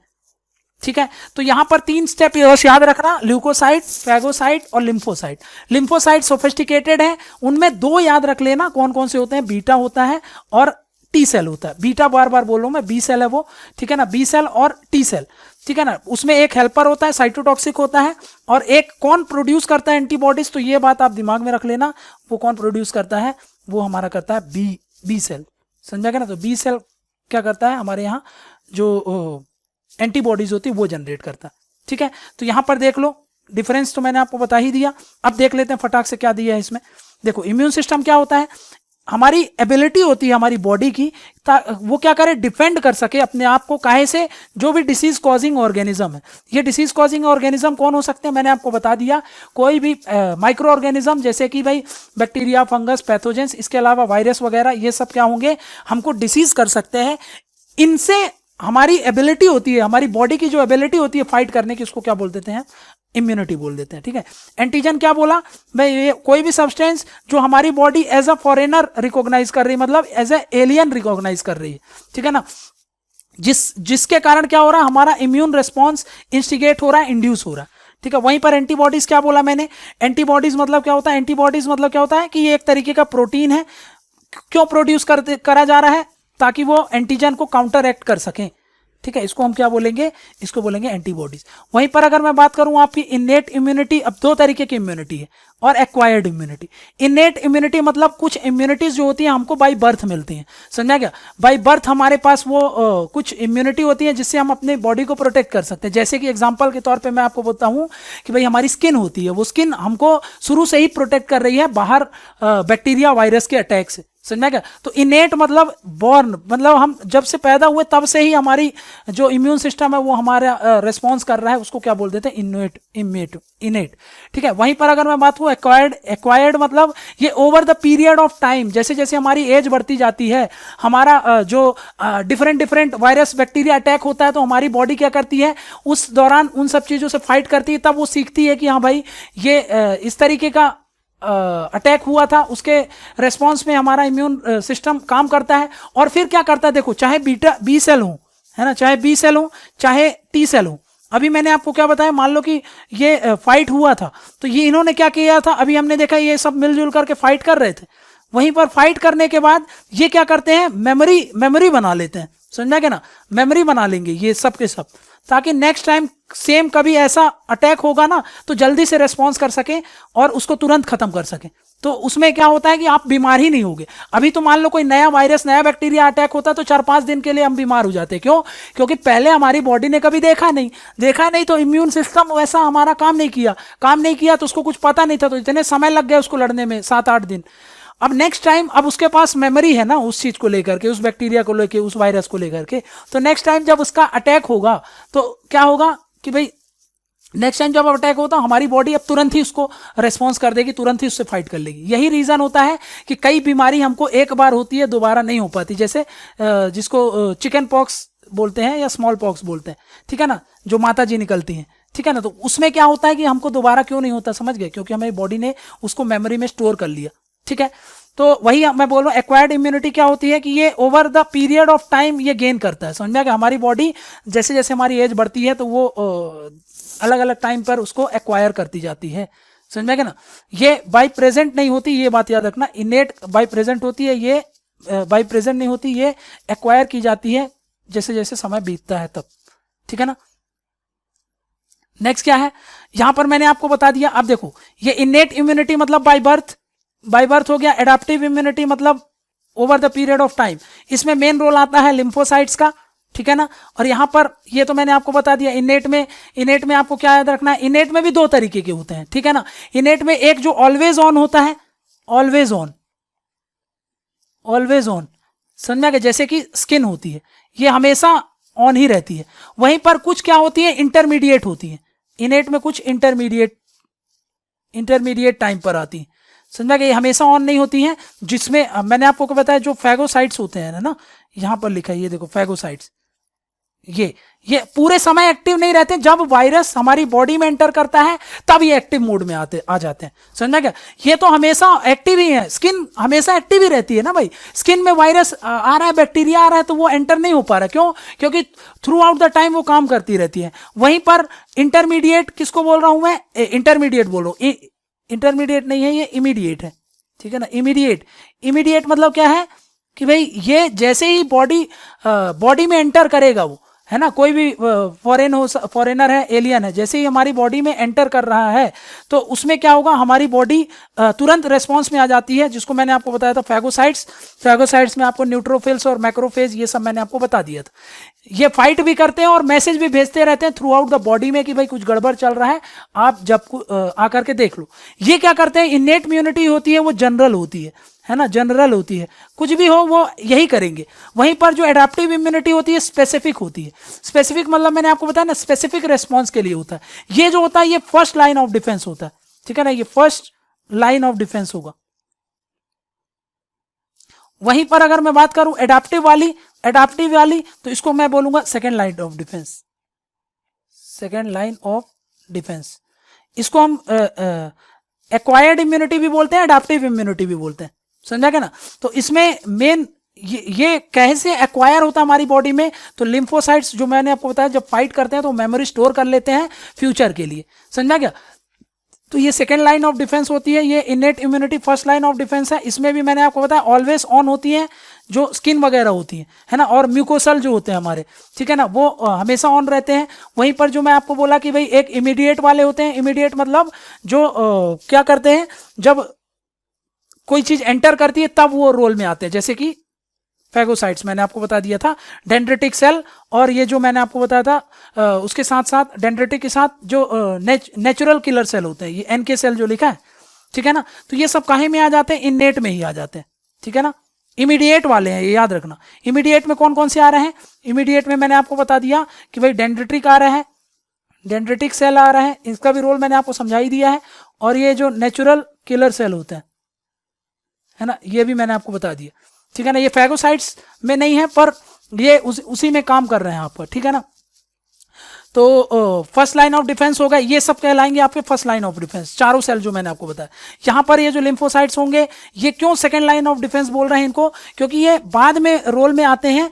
ठीक है। तो यहां पर 3 स्टेप याद रखना, ल्यूकोसाइट, फैगोसाइट और लिम्फोसाइट। लिम्फोसाइट सोफिस्टिकेटेड है, उनमें 2 याद रख लेना, कौन कौन से होते हैं, बीटा होता है और टी सेल होता है। बीटा बार बार बोल रहा हूं मैं, बी सेल है वो, ठीक है ना, बी सेल और टी सेल, ठीक है ना। उसमें एक हेल्पर होता है, साइटोटॉक्सिक होता है, और एक कौन प्रोड्यूस करता है एंटीबॉडीज, तो ये बात आप दिमाग में रख लेना, वो कौन प्रोड्यूस करता है, वो हमारा करता है बी सेल, समझा गया ना। तो बी सेल क्या करता है, हमारे यहाँ जो एंटीबॉडीज होती है वो जनरेट करता है। ठीक है, तो यहाँ पर देख लो, डिफरेंस तो मैंने आपको बता ही दिया। अब देख लेते हैं फटाक से क्या दिया है इसमें। देखो इम्यून सिस्टम क्या होता है, हमारी एबिलिटी होती है हमारी बॉडी की, वो क्या करे, डिफेंड कर सके अपने आप को काहे से, जो भी डिसीज कॉजिंग ऑर्गेनिज्म है। ये डिसीज कॉजिंग ऑर्गेनिज्म कौन हो सकते हैं, मैंने आपको बता दिया, कोई भी माइक्रो ऑर्गेनिज्म, जैसे कि भाई बैक्टीरिया, फंगस, पैथोजेंस, इसके अलावा वायरस वगैरह, ये सब क्या होंगे, हमको डिसीज कर सकते हैं। इनसे हमारी एबिलिटी होती है, हमारी बॉडी की जो एबिलिटी होती है फाइट करने की, उसको क्या बोल देते हैं, इम्यूनिटी बोल देते हैं। ठीक है, एंटीजन क्या बोला भाई, ये कोई भी सब्सटेंस जो हमारी body as a foreigner recognise कर रही है, मतलब एज ए एलियन रिकॉग्नाइज कर रही है। ठीक है ना, जिसके कारण क्या हो रहा है, हमारा इम्यून रिस्पॉन्स इंस्टिगेट हो रहा है, इंड्यूस हो रहा है। ठीक है, वहीं पर एंटीबॉडीज क्या बोला मैंने, एंटीबॉडीज मतलब क्या होता है, एंटीबॉडीज मतलब क्या होता है कि ये एक तरीके का प्रोटीन है। क्यों प्रोड्यूस करा जा रहा है, ताकि वो एंटीजन को काउंटर एक्ट कर सकें। ठीक है, इसको हम क्या बोलेंगे, इसको बोलेंगे एंटीबॉडीज। वहीं पर अगर मैं बात करूं आपकी इन्नेट इम्यूनिटी, अब दो तरीके की इम्यूनिटी है, और एक्वायर्ड इम्यूनिटी। इन्नेट इम्यूनिटी मतलब कुछ इम्यूनिटीज जो होती है हमको बाई बर्थ मिलती हैं, समझा क्या, बाई बर्थ हमारे पास वो कुछ इम्यूनिटी होती है जिससे हम अपने बॉडी को प्रोटेक्ट कर सकते हैं। जैसे कि एग्जांपल के तौर पे मैं आपको बोलता हूं कि भाई हमारी स्किन होती है, वो स्किन हमको शुरू से ही प्रोटेक्ट कर रही है बाहर बैक्टीरिया, वायरस के अटैक से, समझा क्या। तो इनेट मतलब बॉर्न, मतलब हम जब से पैदा हुए तब से ही हमारी जो इम्यून सिस्टम है वो हमारा रिस्पॉन्स कर रहा है, उसको क्या बोल देते हैं, इनेट। ठीक है, वहीं पर अगर मैं बात हूँ एक्वायर्ड मतलब ये over the period of time, जैसे जैसे हमारी एज बढ़ती जाती है, हमारा जो डिफरेंट वायरस, बैक्टीरिया अटैक होता है, तो हमारी बॉडी क्या करती है, उस दौरान उन सब चीज़ों से फाइट करती है, तब वो सीखती है कि हाँ भाई ये इस तरीके का अटैक हुआ था, उसके रेस्पॉन्स में हमारा इम्यून सिस्टम काम करता है। और फिर क्या करता है, देखो चाहे बी सेल हो, है ना, चाहे बी सेल हो, चाहे टी सेल हो। अभी मैंने आपको क्या बताया, मान लो कि ये फाइट हुआ था, तो ये इन्होंने क्या किया था, अभी हमने देखा ये सब मिलजुल करके फाइट कर रहे थे। वहीं पर फाइट करने के बाद ये क्या करते हैं, मेमोरी बना लेते हैं, समझा क्या ना, मेमोरी बना लेंगे ये सब के सब, ताकि नेक्स्ट टाइम सेम कभी ऐसा अटैक होगा ना तो जल्दी से रेस्पॉन्स कर सकें और उसको तुरंत खत्म कर सकें। तो उसमें क्या होता है कि आप बीमार ही नहीं होगे। अभी तो मान लो कोई नया वायरस, नया बैक्टीरिया अटैक होता है तो 4-5 दिन के लिए हम बीमार हो जाते हैं। क्यों? क्योंकि पहले हमारी बॉडी ने कभी देखा नहीं तो इम्यून सिस्टम वैसा हमारा काम नहीं किया तो उसको कुछ पता नहीं था, तो इतने समय लग गए उसको लड़ने में, 7-8 दिन। अब नेक्स्ट टाइम, अब उसके पास मेमोरी है ना उस चीज को लेकर के, उस बैक्टीरिया को लेकर, उस वायरस को लेकर के, तो नेक्स्ट टाइम जब उसका अटैक होगा तो क्या होगा कि भाई नेक्स्ट टाइम जब अटैक होता, हमारी बॉडी अब तुरंत ही उसको रेस्पॉन्स कर देगी, तुरंत ही उससे फाइट कर लेगी। यही रीजन होता है कि कई बीमारी हमको एक बार होती है, दोबारा नहीं हो पाती। जैसे जिसको चिकन पॉक्स बोलते हैं या स्मॉल पॉक्स बोलते हैं, ठीक है ना, जो माता जी निकलती हैं, ठीक है ना, तो उसमें क्या होता है कि हमको दोबारा क्यों नहीं होता, समझ गए, क्योंकि हमारी बॉडी ने उसको मेमोरी में स्टोर कर लिया। ठीक है, तो वही मैं बोल रहा हूँ, एक्वायर्ड इम्यूनिटी क्या होती है कि ये over the period of time ये गेन करता है, समझ में, कि हमारी बॉडी जैसे जैसे हमारी एज बढ़ती है तो वो अलग अलग टाइम पर उसको एक्वायर करती जाती है, समझ में ना। ये बाई प्रेजेंट नहीं होती, ये बात याद रखना, इनेट बाई प्रेजेंट होती है, ये बाई प्रेजेंट नहीं होती, ये एक्वायर की जाती है जैसे जैसे समय बीतता है तब। ठीक है ना, नेक्स्ट क्या है, यहां पर मैंने आपको बता दिया। अब देखो, ये इनेट इम्यूनिटी मतलब बाय बर्थ हो गया। एडाप्टिव इम्यूनिटी मतलब over the period of time. इसमें मेन रोल आता है लिम्फोसाइट्स का, ठीक है ना। और यहां पर ये तो मैंने आपको बता दिया। इनेट में आपको क्या याद रखना है, इनेट में भी दो तरीके के होते हैं, ठीक है ना। इनेट में एक जो ऑलवेज ऑन होता है, ऑलवेज ऑन समझ में, जैसे कि स्किन होती है, ये हमेशा ऑन ही रहती है। वहीं पर कुछ क्या होती है, इंटरमीडिएट होती है। इनेट में कुछ इंटरमीडिएट टाइम पर आती है, समझा कि ये हमेशा ऑन नहीं होती हैं। जिसमें मैंने आपको बताया जो फैगोसाइट्स होते हैं ना, यहां पर लिखा है, ये देखो फैगोसाइट्स, ये पूरे समय एक्टिव नहीं रहते। जब वायरस हमारी बॉडी में एंटर करता है तब ये एक्टिव मोड में आ जाते हैं, समझा क्या। ये तो हमेशा एक्टिव ही है, स्किन हमेशा एक्टिव ही रहती है ना भाई। स्किन में वायरस आ रहा है, बैक्टीरिया आ रहा है, तो वो एंटर नहीं हो पा रहा। क्यों? क्योंकि थ्रू आउट द टाइम वो काम करती रहती है। वहीं पर इंटरमीडिएट, किसको बोल रहा हूं मैं, इंटरमीडिएट बोल रहा हूं, इंटरमीडिएट नहीं है, ये इमीडिएट है, ठीक है ना। इमीडिएट मतलब क्या है कि भाई ये जैसे ही बॉडी में एंटर करेगा, वो है ना, कोई भी फॉरेनर है, एलियन है, जैसे ही हमारी बॉडी में एंटर कर रहा है तो उसमें क्या होगा, हमारी बॉडी तुरंत रेस्पॉन्स में आ जाती है, जिसको मैंने आपको बताया था फैगोसाइट्स में आपको न्यूट्रोफिल्स और मैक्रोफेज ये सब मैंने आपको बता दिया था। ये फाइट भी करते हैं और मैसेज भी भेजते रहते हैं थ्रू आउट द बॉडी में कि भाई कुछ गड़बड़ चल रहा है, आप जब आकर के देख लो। ये क्या करते हैं, इनेट इम्यूनिटी होती है वो जनरल होती है ना, जनरल होती है, कुछ भी हो वो यही करेंगे। वहीं पर जो एडाप्टिव इम्यूनिटी होती है स्पेसिफिक होती है। स्पेसिफिक मतलब मैंने आपको बताया ना, स्पेसिफिक रेस्पॉन्स के लिए होता है। ये जो होता है ये फर्स्ट लाइन ऑफ डिफेंस होता है, ठीक है ना, ये फर्स्ट लाइन ऑफ डिफेंस होगा। वहीं पर अगर मैं बात करूं एडाप्टिव वाली तो इसको मैं बोलूंगा second line of defence, second line of defence. इसको हम एक्वायर्ड इम्यूनिटी भी बोलते हैं, एडाप्टिव इम्यूनिटी भी बोलते हैं, समझा क्या ना। तो इसमें मेन ये कैसे एक्वायर होता है हमारी बॉडी में, तो लिम्फोसाइट्स जो मैंने आपको बताया जब फाइट करते हैं तो मेमोरी स्टोर कर लेते हैं फ्यूचर के लिए, समझा क्या। तो ये सेकेंड लाइन ऑफ डिफेंस होती है, ये innate immunity first line of defence है। इसमें भी मैंने आपको बताया ऑलवेज ऑन होती है जो स्किन वगैरह होती है ना, और म्यूकोसल जो होते हैं हमारे, ठीक है ना, वो हमेशा ऑन रहते हैं। वहीं पर जो मैं आपको बोला कि भाई एक इमीडिएट वाले होते हैं, इमीडिएट मतलब जो क्या करते हैं, जब कोई चीज एंटर करती है तब वो रोल में आते हैं, जैसे कि फैगोसाइट्स मैंने आपको बता दिया था, डेंड्रिटिक सेल, और ये जो मैंने आपको बताया था उसके साथ साथ डेंड्रिटिक के साथ जो नेचुरल किलर सेल होते हैं, ये एनके सेल जो लिखा है, ठीक है ना। तो ये सब कहीं में आ जाते हैं, इनेट में ही आ जाते हैं, ठीक है ना। इमीडिएट वाले हैं, ये याद रखना। इमीडिएट में कौन कौन से आ रहे हैं, इमीडिएट में मैंने आपको बता दिया कि भाई डेंड्रिटिक आ रहा है, डेंड्रिटिक सेल आ रहा है, इसका भी रोल मैंने आपको समझा ही दिया है, और ये जो नेचुरल किलर सेल होते हैं, है ना, ये भी मैंने आपको बता दिया, ठीक है ना। ये फैगोसाइट्स में नहीं है पर ये उसी में काम कर रहे हैं आप, ठीक है ना। तो फर्स्ट लाइन ऑफ डिफेंस होगा, ये सब कहलाएंगे आपके फर्स्ट लाइन ऑफ डिफेंस, चारों सेल जो मैंने आपको बताया। यहाँ पर ये जो लिम्फोसाइट्स होंगे, ये क्यों सेकेंड लाइन ऑफ डिफेंस बोल रहे हैं इनको, क्योंकि ये बाद में रोल में आते हैं,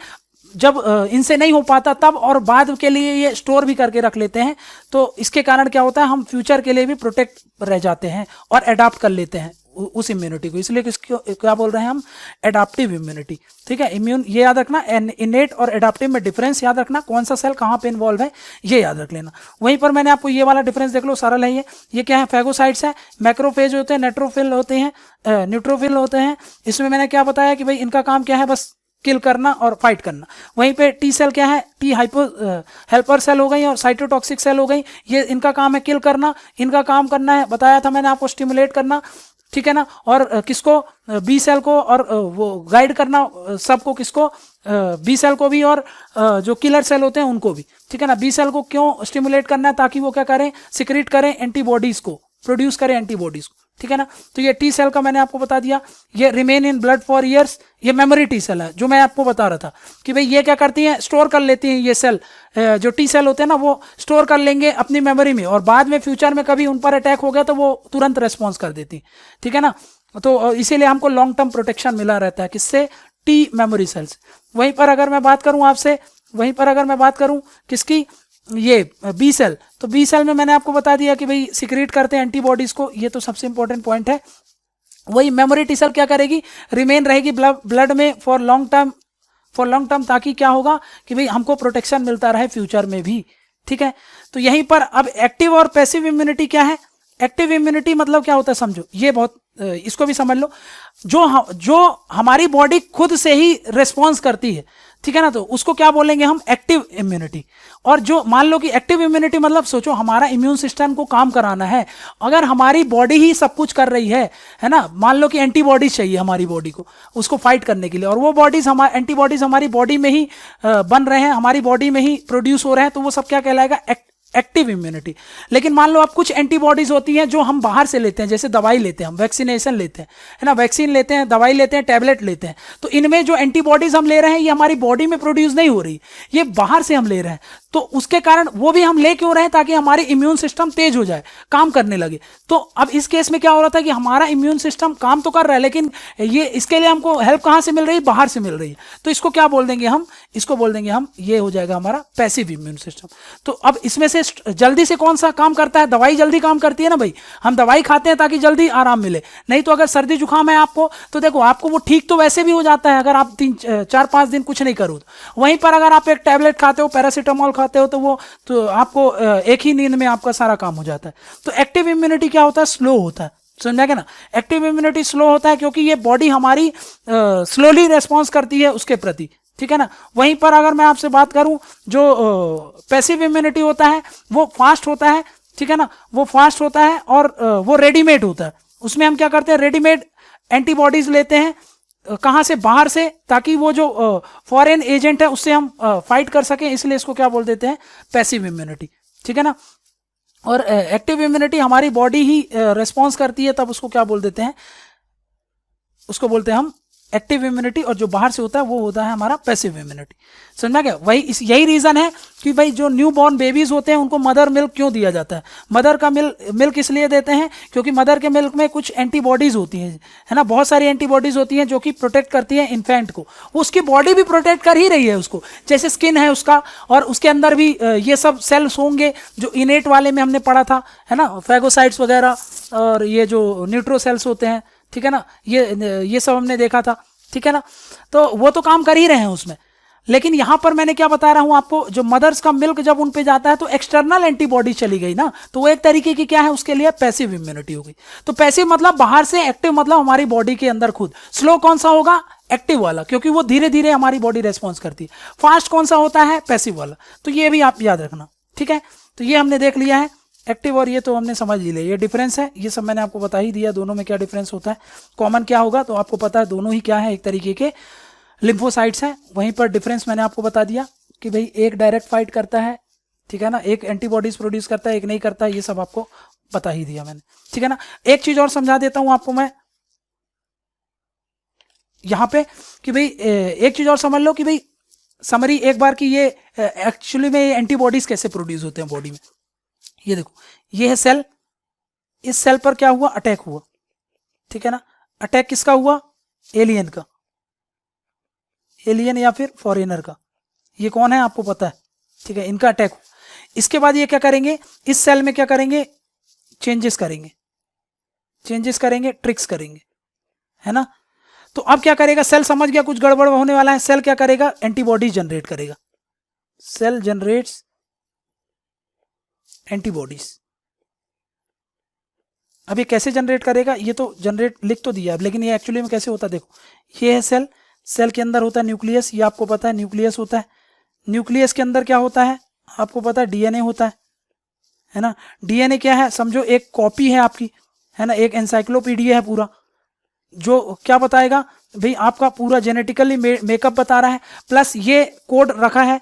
जब इनसे नहीं हो पाता तब, और बाद के लिए ये स्टोर भी करके रख लेते हैं। तो इसके कारण क्या होता है, हम फ्यूचर के लिए भी प्रोटेक्ट रह जाते हैं और अडाप्ट कर लेते हैं उस इम्यूनिटी को, इसलिए किसको क्या बोल रहे हैं हम, एडाप्टिव इम्यूनिटी, ठीक है। इम्यून ये याद रखना, इनेट और एडाप्टिव में डिफरेंस याद रखना, कौन सा सेल कहाँ पे इन्वॉल्व है ये याद रख लेना। वहीं पर मैंने आपको ये वाला डिफरेंस देख लो, सरल है ये क्या है, फैगोसाइट्स है, मैक्रोफेज होते हैं, नेट्रोफिल होते हैं, न्यूट्रोफिल होते हैं। इसमें मैंने क्या बताया कि भाई इनका काम क्या है, बस किल करना और फाइट करना। वहीं पे टी सेल क्या है, टी हेल्पर सेल हो गई और साइटोटॉक्सिक सेल हो गई, ये इनका काम है किल करना, इनका काम करना है, बताया था मैंने आपको, स्टिमुलेट करना, ठीक है ना। और किसको, बी सेल को, और वो गाइड करना सबको, किसको, बी सेल को भी, और जो किलर सेल होते हैं उनको भी, ठीक है ना। बी सेल को क्यों स्टिमुलेट करना है, ताकि वो क्या करें, सिक्रीट करें एंटीबॉडीज को, प्रोड्यूस करें एंटीबॉडीज को, ठीक है ना। तो ये टी सेल का मैंने आपको बता दिया, ये remain in blood for years, ये मेमोरी टी सेल है जो मैं आपको बता रहा था कि भाई ये क्या करती हैं, स्टोर कर लेती हैं, ये सेल जो टी सेल होते हैं ना वो स्टोर कर लेंगे अपनी मेमोरी में, और बाद में फ्यूचर में कभी उन पर अटैक हो गया तो वो तुरंत रेस्पॉन्स कर देती, ठीक है ना। तो इसीलिए हमको लॉन्ग टर्म प्रोटेक्शन मिला रहता है, किससे, टी मेमोरी सेल्स। वहीं पर अगर मैं बात करूं आपसे, वहीं पर अगर मैं बात करूं किसकी, ये बी सेल, तो बी सेल में मैंने आपको बता दिया कि भाई सिक्रीट करते हैं एंटीबॉडीज को, ये तो सबसे इंपॉर्टेंट पॉइंट है। वही मेमोरी टी सेल क्या करेगी, रिमेन रहेगी ब्लड में फॉर लॉन्ग टर्म, ताकि क्या होगा कि भाई हमको प्रोटेक्शन मिलता रहे फ्यूचर में भी, ठीक है। तो यहीं पर अब एक्टिव और पैसिव इम्यूनिटी क्या है, एक्टिव इम्यूनिटी मतलब क्या होता है समझो, ये बहुत इसको भी समझ लो, जो हमारी बॉडी खुद से ही रिस्पॉन्स करती है, ठीक है ना, तो उसको क्या बोलेंगे हम, एक्टिव इम्यूनिटी। और जो मान लो कि एक्टिव इम्यूनिटी मतलब सोचो हमारा इम्यून सिस्टम को काम कराना है, अगर हमारी बॉडी ही सब कुछ कर रही है ना, मान लो कि एंटीबॉडीज चाहिए हमारी बॉडी को उसको फाइट करने के लिए, और वो बॉडीज एंटीबॉडीज हमारी बॉडी में ही बन रहे हैं, हमारी बॉडी में ही प्रोड्यूस हो रहे हैं, तो वो सब क्या कहलाएगा, एक्टिव इम्यूनिटी। लेकिन मान लो अब कुछ एंटीबॉडीज होती हैं जो हम बाहर से लेते हैं, जैसे दवाई लेते हैं, हम वैक्सीनेशन लेते हैं, है ना, वैक्सीन लेते हैं, दवाई लेते हैं, टैबलेट लेते हैं, तो इनमें जो एंटीबॉडीज हम ले रहे हैं ये हमारी बॉडी में प्रोड्यूस नहीं हो रही, ये बाहर से हम ले रहे हैं। तो उसके कारण वो भी हम ले क्यों रहे हैं, ताकि हमारी इम्यून सिस्टम तेज हो जाए, काम करने लगे। तो अब इस केस में क्या हो रहा था कि हमारा इम्यून सिस्टम काम तो कर रहा है, लेकिन ये इसके लिए हमको हेल्प कहाँ से मिल रही है, बाहर से मिल रही है। तो इसको क्या बोल देंगे हम, इसको बोल देंगे हम, ये हो जाएगा हमारा पैसिव इम्यून सिस्टम। तो अब इसमें से जल्दी से कौन सा काम करता है? दवाई जल्दी काम करती है ना भाई, हम दवाई खाते हैं ताकि जल्दी आराम मिले। नहीं तो अगर सर्दी जुकाम है आपको, तो देखो आपको वो ठीक तो वैसे भी हो जाता है अगर आप 4-5 दिन कुछ नहीं करो तो। वहीं पर अगर आप एक टैबलेट खाते हो, पैरासीटामोल खाते हो, तो आपको एक ही नींद में आपका सारा काम हो जाता है। तो एक्टिव इम्यूनिटी क्या होता है? स्लो होता है, समझा क्या ना? एक्टिव इम्यूनिटी स्लो होता है क्योंकि ये बॉडी हमारी स्लोली रेस्पॉन्स करती है उसके प्रति, ठीक है ना। वहीं पर अगर मैं आपसे बात करूं, जो पैसिव इम्यूनिटी होता है वो फास्ट होता है, ठीक है ना, वो फास्ट होता है और वो रेडीमेड होता है। उसमें हम क्या करते हैं? रेडीमेड एंटीबॉडीज लेते हैं, कहां से? बाहर से, ताकि वो जो फॉरेन एजेंट है उससे हम फाइट कर सकें, इसलिए इसको क्या बोल देते हैं? पैसिव इम्यूनिटी, ठीक है ना। और एक्टिव इम्यूनिटी हमारी बॉडी ही रेस्पॉन्स करती है, तब उसको क्या बोल देते हैं? उसको बोलते हैं हम एक्टिव इम्यूनिटी, और जो बाहर से होता है वो होता है हमारा पैसिव इम्यूनिटी। समझना क्या? यही रीजन है कि भाई जो न्यू बॉर्न बेबीज होते हैं उनको मदर मिल्क क्यों दिया जाता है? मदर का मिल्क इसलिए देते हैं क्योंकि मदर के मिल्क में कुछ एंटीबॉडीज होती हैं, है ना, बहुत सारी एंटीबॉडीज होती हैं जो कि प्रोटेक्ट करती हैं इन्फेंट को। उसकी बॉडी भी प्रोटेक्ट कर ही रही है उसको, जैसे स्किन है उसका, और उसके अंदर भी ये सब सेल्स होंगे जो इनेट वाले में हमने पढ़ा था, है ना, फैगोसाइट्स वगैरह, और ये जो न्यूट्रोसेल्स होते हैं, ठीक है ना, ये सब हमने देखा था, ठीक है ना। तो वो तो काम कर ही रहे हैं उसमें। लेकिन यहां पर मैंने क्या बता रहा हूं आपको, जो मदर्स का मिल्क जब उन पे जाता है तो एक्सटर्नल एंटीबॉडी चली गई ना, तो वो एक तरीके की क्या है? उसके लिए पैसिव इम्यूनिटी हो गई। तो पैसिव मतलब बाहर से, एक्टिव मतलब हमारी बॉडी के अंदर खुद। स्लो कौन सा होगा? एक्टिव वाला, क्योंकि वो धीरे धीरे हमारी बॉडी रेस्पॉन्स करती है। फास्ट कौन सा होता है? पैसिव वाला। तो ये भी आप याद रखना, ठीक है। तो ये हमने देख लिया है एक्टिव, और ये तो हमने समझ ही लिया, ये डिफरेंस है, ये सब मैंने आपको बता ही दिया दोनों में क्या डिफरेंस होता है। कॉमन क्या होगा तो आपको पता है, दोनों ही क्या है? एक तरीके के लिम्फोसाइट्स हैं। वहीं पर डिफरेंस मैंने आपको बता दिया कि भाई एक डायरेक्ट फाइट करता है, ठीक है ना, एक एंटीबॉडीज प्रोड्यूस करता है, एक नहीं करता है, ये सब आपको बता ही दिया मैंने, ठीक है ना। एक चीज और समझा देता हूं आपको मैं यहां पे कि भाई एक चीज और समझ लो कि भाई समरी एक बार की, ये एक्चुअली में एंटीबॉडीज कैसे प्रोड्यूस होते हैं बॉडी में। ये देखो, ये है सेल, इस सेल पर क्या हुआ? अटैक हुआ, ठीक है ना। अटैक किसका हुआ? एलियन का, एलियन या फिर फॉरेनर का। ये कौन है आपको पता है, ठीक है, इनका अटैक। इसके बाद ये क्या करेंगे? इस सेल में क्या करेंगे? चेंजेस करेंगे, ट्रिक्स करेंगे, है ना। तो अब क्या करेगा? सेल समझ गया कुछ गड़बड़ होने वाला है, सेल क्या करेगा? एंटीबॉडी जनरेट करेगा। Cell generates antibodies. अब ये कैसे जनरेट करेगा? ये तो जनरेट लिख तो दिया, लेकिन ये एक्चुअली में कैसे होता है देखो। ये है सेल, सेल के अंदर होता है न्यूक्लियस, ये आपको पता है न्यूक्लियस होता है। न्यूक्लियस के अंदर क्या होता है आपको पता है? डीएनए होता है ना। डीएनए क्या है? समझो एक कॉपी है आपकी, है ना, एक एनसाइक्लोपीडिया है पूरा, जो क्या बताएगा भाई? आपका पूरा जेनेटिकली मेकअप बता रहा है, प्लस ये कोड रखा है,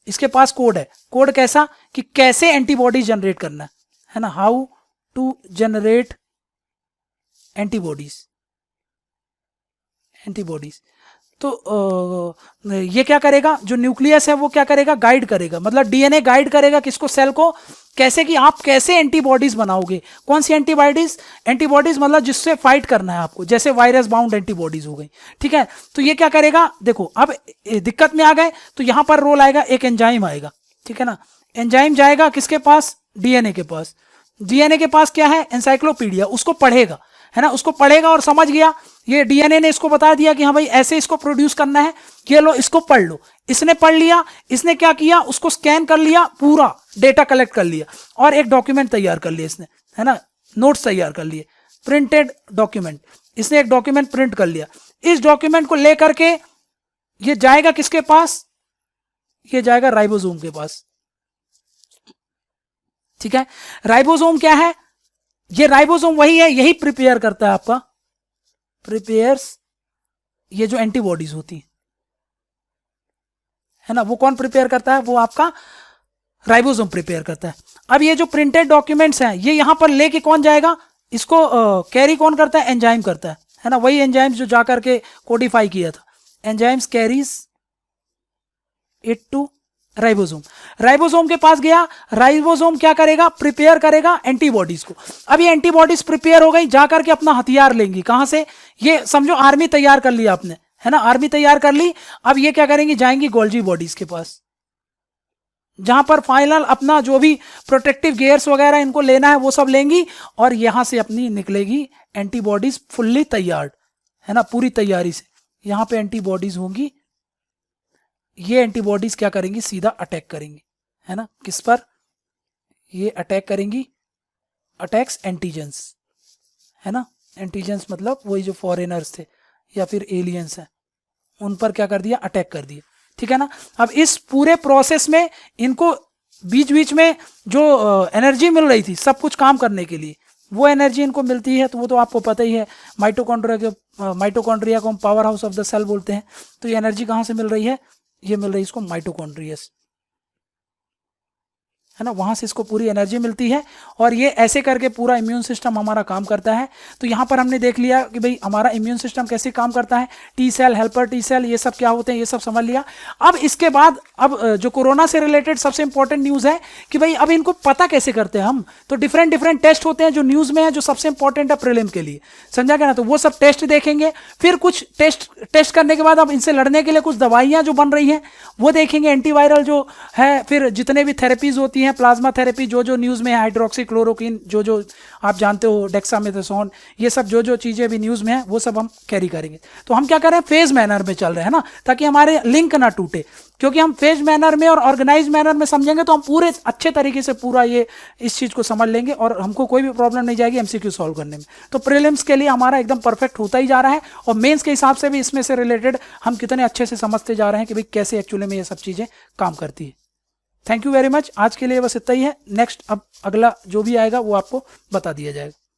इसके पास कोड है। कोड कैसा? कि कैसे एंटीबॉडी जनरेट करना है ना, हाउ टू जनरेट एंटीबॉडीज। तो ये क्या करेगा? जो न्यूक्लियस है वो क्या करेगा? गाइड करेगा, मतलब डीएनए गाइड करेगा किसको? सेल को। कैसे? कि आप कैसे एंटीबॉडीज बनाओगे। कौन सी एंटीबॉडीज? एंटीबॉडीज मतलब जिससे फाइट करना है आपको, जैसे वायरस बाउंड एंटीबॉडीज हो गई, ठीक है। तो ये क्या करेगा? देखो अब दिक्कत में आ गए तो यहां पर रोल आएगा, एक एंजाइम आएगा, ठीक है ना। एंजाइम जाएगा किसके पास? डीएनए के पास। डीएनए के पास क्या है? एनसाइक्लोपीडिया, उसको पढ़ेगा, है ना, उसको पढ़ेगा और समझ गया। ये डीएनए ने इसको बता दिया कि हाँ भाई ऐसे इसको प्रोड्यूस करना है, ये लो इसको पढ़ लो। इसने पढ़ लिया, इसने क्या किया? उसको स्कैन कर लिया, पूरा डेटा कलेक्ट कर लिया और एक डॉक्यूमेंट तैयार कर लिया इसने, है ना, नोट्स तैयार कर लिए, प्रिंटेड डॉक्यूमेंट। इसने एक डॉक्यूमेंट प्रिंट कर लिया। इस डॉक्यूमेंट को लेकर के ये जाएगा किसके पास? ये जाएगा राइबोसोम के पास, ठीक है। राइबोसोम क्या है? ये राइबोसोम वही है, यही प्रिपेयर करता है आपका, प्रिपेयर्स ये जो एंटीबॉडीज होती है ना, वो कौन प्रिपेयर करता है? वो आपका राइबोसोम प्रिपेयर करता है। अब ये जो प्रिंटेड डॉक्यूमेंट्स हैं ये यहां पर लेके कौन जाएगा? इसको कैरी कौन करता है? एंजाइम करता है ना, वही एंजाइम जो जाकर के कोडिफाई किया था। Enzymes carries it to ribosome. Ribosome के पास गया, राइबोसोम क्या करेगा? प्रिपेयर करेगा एंटीबॉडीज को। अब ये एंटीबॉडीज प्रिपेयर हो गई, जाकर के अपना हथियार लेंगी। कहां से? ये समझो आर्मी तैयार कर लिया आपने, है ना, आर्मी तैयार कर ली। अब ये क्या करेंगी? जाएंगी गोल्जी बॉडीज के पास। जहां पर फाइनल अपना जो भी प्रोटेक्टिव गियर्स वगैरह इनको लेना है वो सब लेंगी, और यहां से अपनी निकलेगी एंटीबॉडीज फुल्ली तैयार, है ना, पूरी तैयारी से यहां पे एंटीबॉडीज होंगी। ये एंटीबॉडीज क्या करेंगी, सीधा अटैक करेंगी, है ना, किस पर, ये अटैक करेंगी, अटैक्स एंटीजेंस, है ना, एंटीजेंस मतलब वही जो फॉरेनर्स थे या फिर एलियंस हैं, उन पर क्या कर दिया, अटैक कर दिया, ठीक है ना। अब इस पूरे प्रोसेस में इनको बीच बीच में जो एनर्जी मिल रही थी सब कुछ काम करने के लिए, वो एनर्जी इनको मिलती है, तो वो तो आपको पता ही है, माइटोकॉन्ड्रिया को हम power house of the cell बोलते हैं। तो ये एनर्जी कहाँ से मिल रही है, ये मिल रही है इसको माइटोकॉन्ड्रिया से, है ना, वहां से इसको पूरी एनर्जी मिलती है, और ये ऐसे करके पूरा इम्यून सिस्टम हमारा काम करता है। तो यहाँ पर हमने देख लिया कि भाई हमारा इम्यून सिस्टम कैसे काम करता है, T cell, helper T cell, ये सब क्या होते हैं, ये सब समझ लिया। अब इसके बाद अब जो कोरोना से रिलेटेड सबसे इंपॉर्टेंट न्यूज़ है कि भाई अब इनको पता कैसे करते हैं हम, तो डिफरेंट डिफरेंट टेस्ट होते हैं जो न्यूज़ में है, जो सबसे इंपॉर्टेंट है प्रीलिम के लिए, समझा क्या ना। तो वो सब टेस्ट देखेंगे, फिर कुछ टेस्ट करने के बाद अब इनसे लड़ने के लिए कुछ दवाइयाँ जो बन रही हैं वो देखेंगे, एंटीवायरल जो है, फिर जितने भी थेरेपीज होती हैं, प्लाज्मा थेरेपी जो न्यूज़ में है, हाइड्रोक्सीक्लोरोक्विन जो आप जानते हो, डेक्सामेथासोन, ये सब जो चीज़ें भी न्यूज़ में है वो सब हम कैरी करेंगे। तो हम क्या करें, फेज मैनर में चल रहे हैं ना, ताकि हमारे लिंक ना टूटे, क्योंकि हम फेज मैनर में और ऑर्गेनाइज मैनर में समझेंगे तो हम पूरे अच्छे तरीके से पूरा ये इस चीज़ को समझ लेंगे और हमको कोई भी प्रॉब्लम नहीं जाएगी एमसीक्यू सॉल्व करने में। तो प्रीलिम्स के लिए हमारा एकदम परफेक्ट होता ही जा रहा है, और मेंस के हिसाब से भी इसमें से रिलेटेड हम कितने अच्छे से समझते जा रहे हैं कि भाई कैसे एक्चुअली में ये सब चीज़ें काम करती है। थैंक यू वेरी मच, आज के लिए बस इतना ही है। नेक्स्ट अब अगला जो भी आएगा वो आपको बता दिया जाएगा।